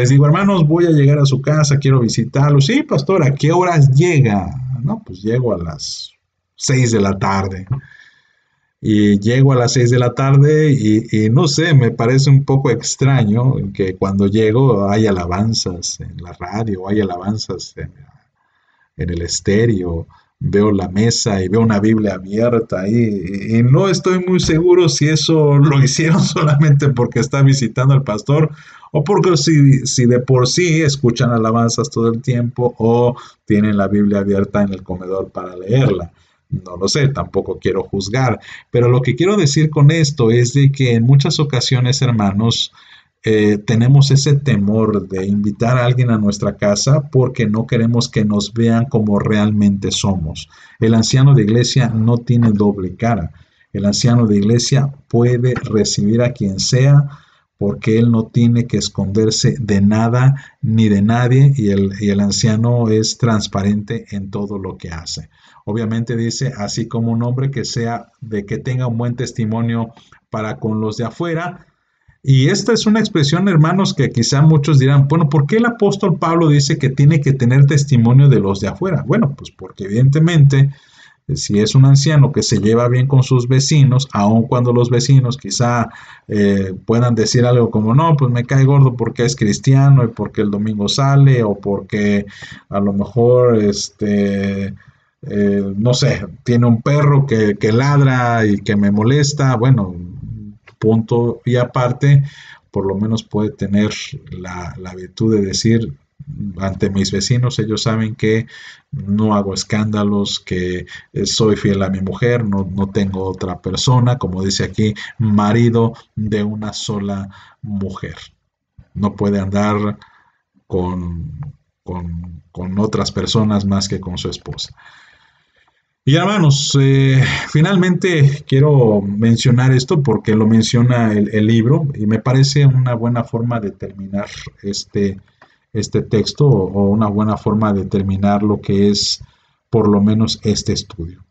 digo, hermanos, voy a llegar a su casa, quiero visitarlo. Sí, pastor, ¿a qué horas llega? No, pues llego a las 6 de la tarde. Y llego a las 6 de la tarde y no sé, me parece un poco extraño que cuando llego hay alabanzas en la radio, hay alabanzas en el estéreo. Veo la mesa y veo una Biblia abierta ahí y no estoy muy seguro si eso lo hicieron solamente porque está visitando al pastor o porque si de por sí escuchan alabanzas todo el tiempo o tienen la Biblia abierta en el comedor para leerla. No lo sé, tampoco quiero juzgar, pero lo que quiero decir con esto es de que en muchas ocasiones, hermanos, tenemos ese temor de invitar a alguien a nuestra casa porque no queremos que nos vean como realmente somos. El anciano de iglesia no tiene doble cara. El anciano de iglesia puede recibir a quien sea porque él no tiene que esconderse de nada ni de nadie y el anciano es transparente en todo lo que hace. Obviamente dice, así como un hombre que tenga un buen testimonio para con los de afuera. Y esta es una expresión, hermanos, que quizá muchos dirán, bueno, ¿por qué el apóstol Pablo dice que tiene que tener testimonio de los de afuera? Bueno, pues porque evidentemente, si es un anciano que se lleva bien con sus vecinos, aun cuando los vecinos quizá puedan decir algo como, no, pues me cae gordo porque es cristiano y porque el domingo sale o porque a lo mejor, no sé, tiene un perro que ladra y que me molesta, bueno, punto y aparte, por lo menos puede tener la virtud de decir ante mis vecinos, ellos saben que no hago escándalos, que soy fiel a mi mujer, no tengo otra persona, como dice aquí, marido de una sola mujer. No puede andar con otras personas más que con su esposa. Y hermanos, finalmente quiero mencionar esto porque lo menciona el libro y me parece una buena forma de terminar este texto o una buena forma de terminar lo que es por lo menos este estudio.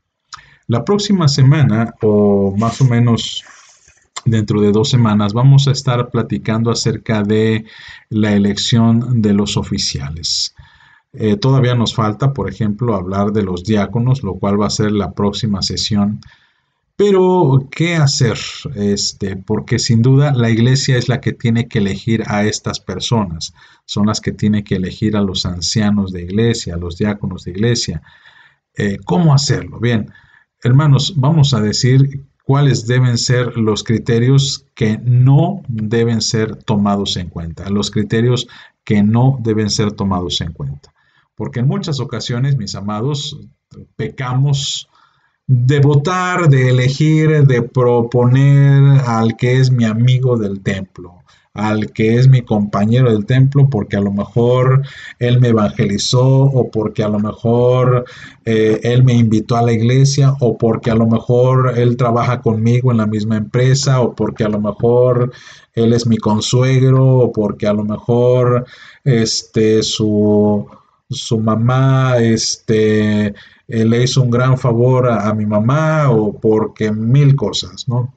La próxima semana o más o menos dentro de 2 semanas vamos a estar platicando acerca de la elección de los oficiales. Todavía nos falta, por ejemplo, hablar de los diáconos, lo cual va a ser la próxima sesión. Pero, ¿qué hacer? Porque sin duda la iglesia es la que tiene que elegir a estas personas. Son las que tiene que elegir a los ancianos de iglesia, a los diáconos de iglesia. ¿Cómo hacerlo? Bien, hermanos, vamos a decir cuáles deben ser los criterios que no deben ser tomados en cuenta. Los criterios que no deben ser tomados en cuenta. porque en muchas ocasiones, mis amados, pecamos de votar, de elegir, de proponer al que es mi amigo del templo, al que es mi compañero del templo, porque a lo mejor él me evangelizó, o porque a lo mejor él me invitó a la iglesia, o porque a lo mejor él trabaja conmigo en la misma empresa, o porque a lo mejor él es mi consuegro, o porque a lo mejor su mamá le hizo un gran favor a mi mamá, o porque mil cosas, ¿no?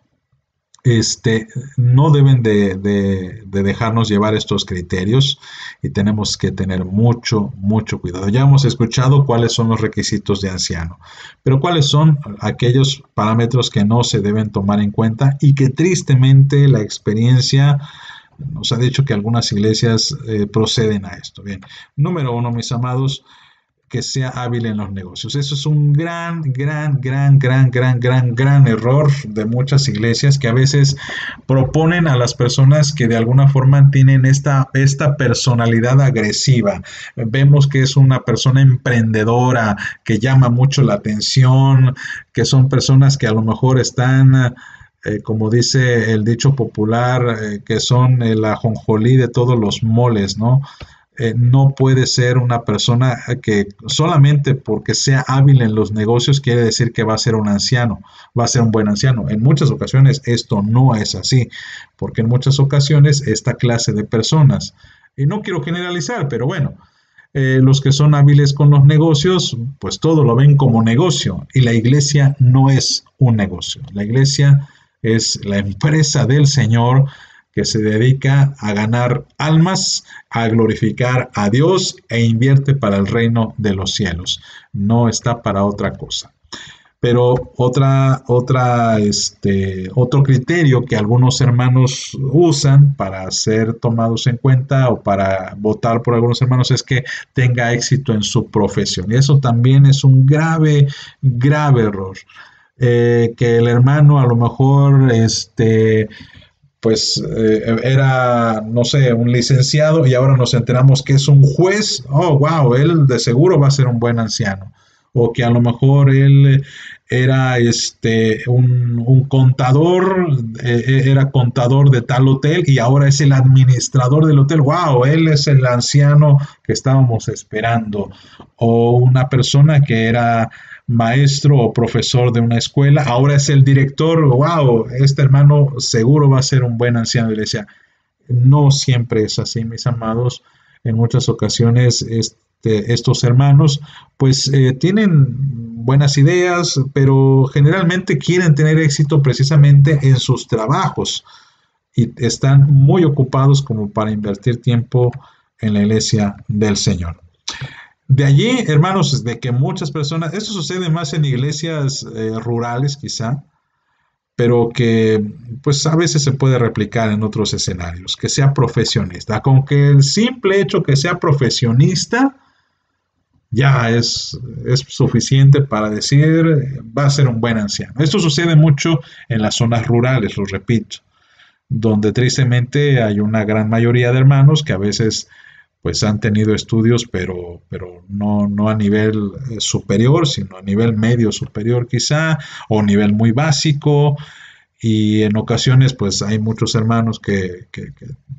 No deben de dejarnos llevar estos criterios, y tenemos que tener mucho, mucho cuidado. Ya hemos escuchado cuáles son los requisitos de anciano, pero cuáles son aquellos parámetros que no se deben tomar en cuenta y que tristemente la experiencia nos ha dicho que algunas iglesias proceden a esto. Bien, número uno, mis amados, que sea hábil en los negocios. Eso es un gran error de muchas iglesias, que a veces proponen a las personas que de alguna forma tienen esta personalidad agresiva. Vemos que es una persona emprendedora, que llama mucho la atención, que son personas que a lo mejor están... como dice el dicho popular, que son el ajonjolí de todos los moles, ¿no? No puede ser una persona que solamente porque sea hábil en los negocios quiere decir que va a ser un anciano, va a ser un buen anciano. En muchas ocasiones esto no es así, porque en muchas ocasiones esta clase de personas, y no quiero generalizar, pero bueno, los que son hábiles con los negocios, pues todo lo ven como negocio, y la iglesia no es un negocio. La iglesia es la empresa del Señor, que se dedica a ganar almas, a glorificar a Dios, e invierte para el reino de los cielos. No está para otra cosa. Pero otro criterio que algunos hermanos usan para ser tomados en cuenta, o para votar por algunos hermanos, es que tenga éxito en su profesión. Y eso también es un grave error. Que el hermano a lo mejor era, no sé, un licenciado, y ahora nos enteramos que es un juez. Oh, wow, él de seguro va a ser un buen anciano. O que a lo mejor él era un contador, era contador de tal hotel, y ahora es el administrador del hotel. Wow, él es el anciano que estábamos esperando. O una persona que era maestro o profesor de una escuela, ahora es el director. Wow, este hermano seguro va a ser un buen anciano de iglesia. No siempre es así, mis amados. En muchas ocasiones estos hermanos pues tienen buenas ideas, pero generalmente quieren tener éxito precisamente en sus trabajos, y están muy ocupados como para invertir tiempo en la iglesia del Señor. De allí, hermanos, de que muchas personas, esto sucede más en iglesias rurales quizá, pero que pues a veces se puede replicar en otros escenarios, que sea profesionista. Con que el simple hecho que sea profesionista ya es suficiente para decir va a ser un buen anciano. Esto sucede mucho en las zonas rurales, lo repito, donde tristemente hay una gran mayoría de hermanos que a veces pues han tenido estudios, pero no a nivel superior, sino a nivel medio superior quizá, o nivel muy básico, y en ocasiones pues hay muchos hermanos que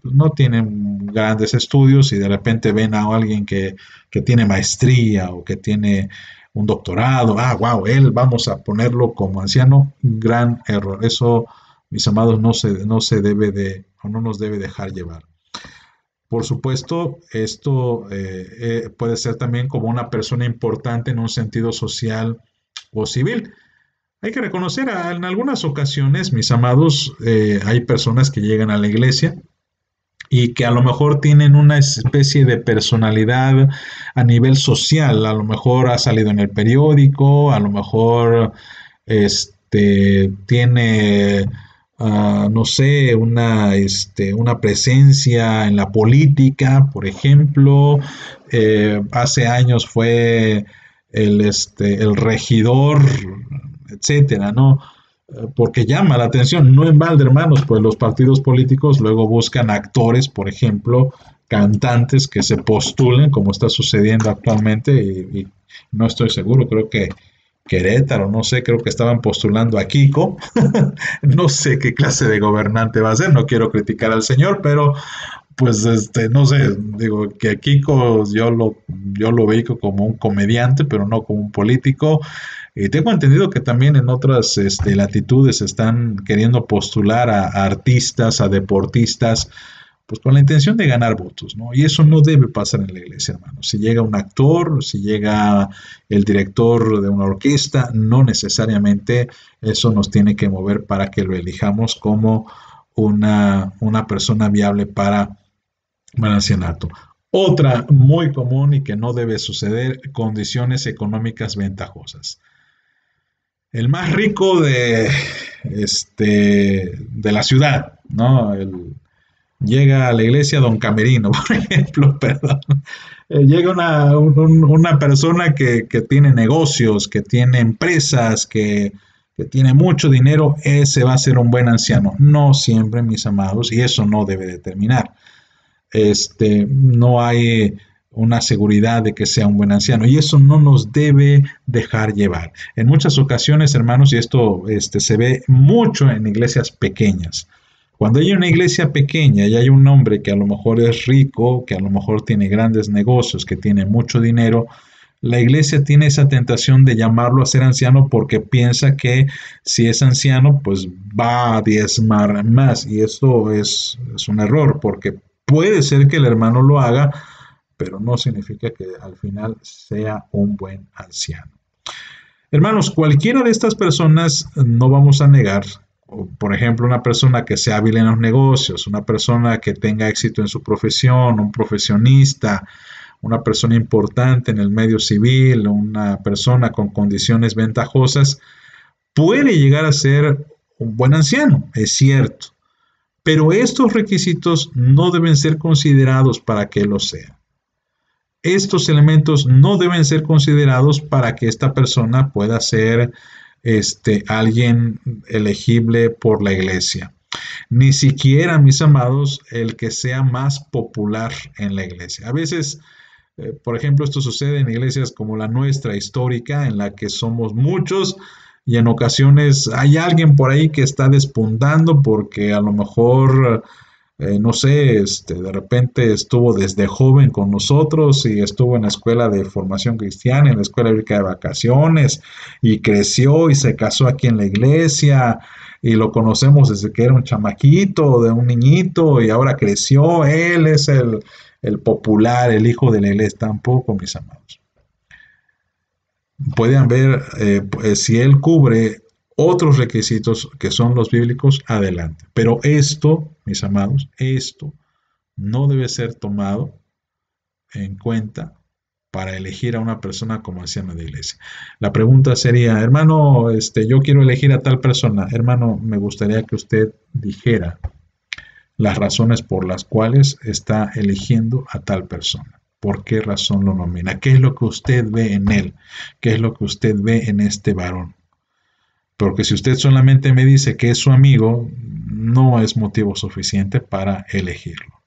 no tienen grandes estudios, y de repente ven a alguien que tiene maestría, o que tiene un doctorado. Wow, él vamos a ponerlo como anciano. Gran error. Eso, mis amados, no se debe de, o no nos debe dejar llevar. Por supuesto, esto puede ser también como una persona importante en un sentido social o civil. Hay que reconocer, en algunas ocasiones, mis amados, hay personas que llegan a la iglesia y que a lo mejor tienen una especie de personalidad a nivel social. A lo mejor ha salido en el periódico, a lo mejor tiene no sé, una presencia en la política, por ejemplo. Hace años fue el regidor, etcétera, ¿no? Porque llama la atención. No en balde, hermanos, pues los partidos políticos luego buscan actores, por ejemplo, cantantes que se postulen, como está sucediendo actualmente, y no estoy seguro, creo que Querétaro, no sé, creo que estaban postulando a Kiko. No sé qué clase de gobernante va a ser, no quiero criticar al señor, pero pues no sé, digo que a Kiko yo lo veo como un comediante, pero no como un político. Y tengo entendido que también en otras latitudes están queriendo postular a artistas, a deportistas, pues con la intención de ganar votos, ¿no? Y eso no debe pasar en la iglesia, hermano. Si llega un actor, si llega el director de una orquesta, no necesariamente eso nos tiene que mover para que lo elijamos como una persona viable para el ancianato. Otra muy común y que no debe suceder, condiciones económicas ventajosas. El más rico de la ciudad, ¿no? Llega a la iglesia Don Camerino, por ejemplo, perdón. Llega una persona que tiene negocios, que tiene empresas, que tiene mucho dinero, ese va a ser un buen anciano. No siempre, mis amados, y eso no debe determinar. No hay una seguridad de que sea un buen anciano y eso no nos debe dejar llevar. En muchas ocasiones, hermanos, y esto se ve mucho en iglesias pequeñas. Cuando hay una iglesia pequeña y hay un hombre que a lo mejor es rico, que a lo mejor tiene grandes negocios, que tiene mucho dinero, la iglesia tiene esa tentación de llamarlo a ser anciano porque piensa que si es anciano, pues va a diezmar más. Y esto es un error porque puede ser que el hermano lo haga, pero no significa que al final sea un buen anciano. Hermanos, cualquiera de estas personas no vamos a negar, por ejemplo, una persona que sea hábil en los negocios, una persona que tenga éxito en su profesión, un profesionista, una persona importante en el medio civil, una persona con condiciones ventajosas, puede llegar a ser un buen anciano, es cierto, pero estos requisitos no deben ser considerados para que lo sea. Estos elementos no deben ser considerados para que esta persona pueda ser alguien elegible por la iglesia. Ni siquiera, mis amados, el que sea más popular en la iglesia. A veces, por ejemplo, esto sucede en iglesias como la nuestra histórica, en la que somos muchos y en ocasiones hay alguien por ahí que está despuntando porque a lo mejor no sé, de repente estuvo desde joven con nosotros y estuvo en la escuela de formación cristiana, en la escuela bíblica de vacaciones y creció y se casó aquí en la iglesia y lo conocemos desde que era un chamaquito, de un niñito y ahora creció, él es el popular, el hijo de la iglesia, tampoco, mis amados. Pueden ver si él cubre otros requisitos que son los bíblicos, adelante. Pero esto, mis amados, esto no debe ser tomado en cuenta para elegir a una persona como anciano de iglesia. La pregunta sería, hermano, yo quiero elegir a tal persona. Hermano, me gustaría que usted dijera las razones por las cuales está eligiendo a tal persona. ¿Por qué razón lo nomina? ¿Qué es lo que usted ve en él? ¿Qué es lo que usted ve en este varón? Porque si usted solamente me dice que es su amigo, no es motivo suficiente para elegirlo.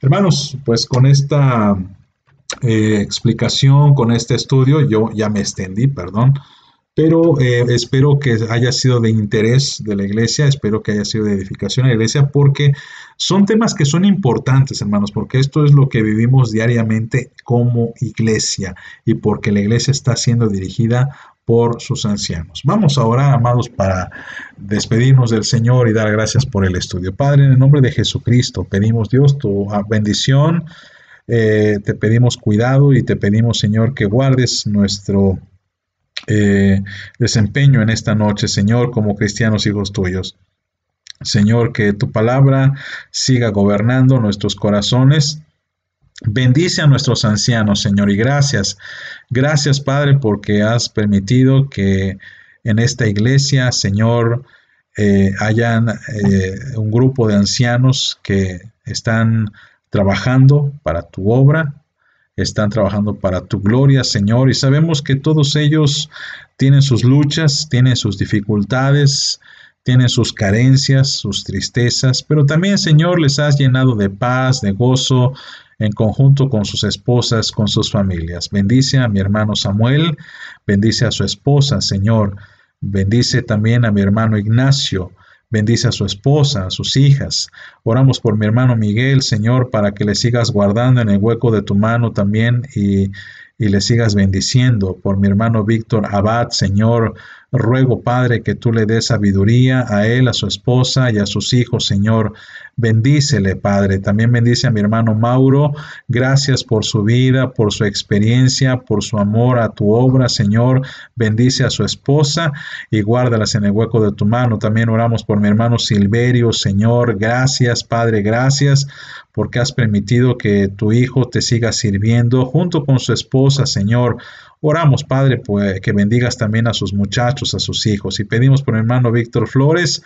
Hermanos, pues con esta explicación, con este estudio, yo ya me extendí, perdón, pero espero que haya sido de interés de la iglesia, espero que haya sido de edificación a la iglesia, porque son temas que son importantes, hermanos, porque esto es lo que vivimos diariamente como iglesia y porque la iglesia está siendo dirigida por sus ancianos. Vamos a orar, amados, para despedirnos del Señor y dar gracias por el estudio. Padre, en el nombre de Jesucristo, pedimos, Dios, tu bendición, te pedimos cuidado y te pedimos, Señor, que guardes nuestro desempeño en esta noche, Señor, como cristianos hijos tuyos. Señor, que tu palabra siga gobernando nuestros corazones. Bendice a nuestros ancianos, Señor, y gracias. Gracias, Padre, porque has permitido que en esta iglesia, Señor, hayan un grupo de ancianos que están trabajando para tu obra, están trabajando para tu gloria, Señor, y sabemos que todos ellos tienen sus luchas, tienen sus dificultades, tienen sus carencias, sus tristezas, pero también, Señor, les has llenado de paz, de gozo, en conjunto con sus esposas, con sus familias. Bendice a mi hermano Samuel, bendice a su esposa, Señor. Bendice también a mi hermano Ignacio. Bendice a su esposa, a sus hijas. Oramos por mi hermano Miguel, Señor, para que le sigas guardando en el hueco de tu mano también y le sigas bendiciendo. Por mi hermano Víctor Abad, Señor, ruego, Padre, que tú le des sabiduría a él, a su esposa y a sus hijos, Señor. Bendícele, Padre. También bendice a mi hermano Mauro. Gracias por su vida, por su experiencia, por su amor a tu obra, Señor. Bendice a su esposa y guárdalas en el hueco de tu mano. También oramos por mi hermano Silverio, Señor. Gracias, Padre, gracias porque has permitido que tu hijo te siga sirviendo junto con su esposa, Señor. Oramos, Padre, pues, que bendigas también a sus muchachos, a sus hijos. Y pedimos por mi hermano Víctor Flores,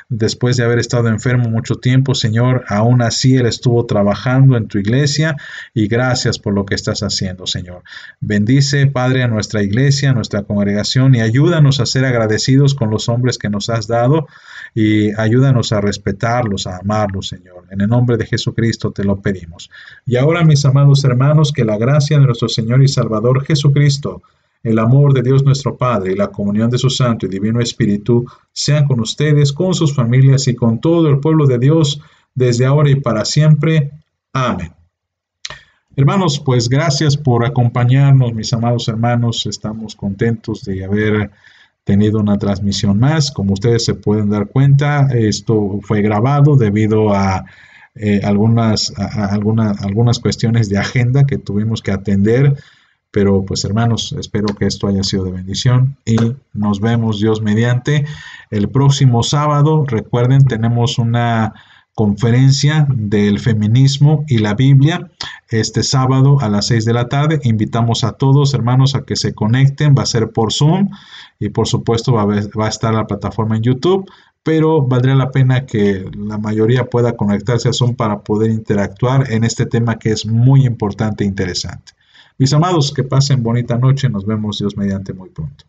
después de haber estado enfermo mucho tiempo, Señor, aún así él estuvo trabajando en tu iglesia y gracias por lo que estás haciendo, Señor. Bendice, Padre, a nuestra iglesia, a nuestra congregación y ayúdanos a ser agradecidos con los hombres que nos has dado y ayúdanos a respetarlos, a amarlos, Señor. En el nombre de Jesucristo te lo pedimos. Y ahora, mis amados hermanos, que la gracia de nuestro Señor y Salvador Jesucristo, el amor de Dios nuestro Padre y la comunión de su Santo y Divino Espíritu sean con ustedes, con sus familias y con todo el pueblo de Dios, desde ahora y para siempre. Amén. Hermanos, pues gracias por acompañarnos, mis amados hermanos. Estamos contentos de haber tenido una transmisión más. Como ustedes se pueden dar cuenta, esto fue grabado debido a algunas cuestiones de agenda que tuvimos que atender. Pero pues hermanos, espero que esto haya sido de bendición y nos vemos Dios mediante el próximo sábado. Recuerden, tenemos una conferencia del feminismo y la Biblia este sábado a las 6 de la tarde. Invitamos a todos, hermanos, a que se conecten. Va a ser por Zoom y por supuesto va a estar la plataforma en YouTube, pero valdría la pena que la mayoría pueda conectarse a Zoom para poder interactuar en este tema que es muy importante e interesante. Mis amados, que pasen bonita noche. Nos vemos Dios mediante muy pronto.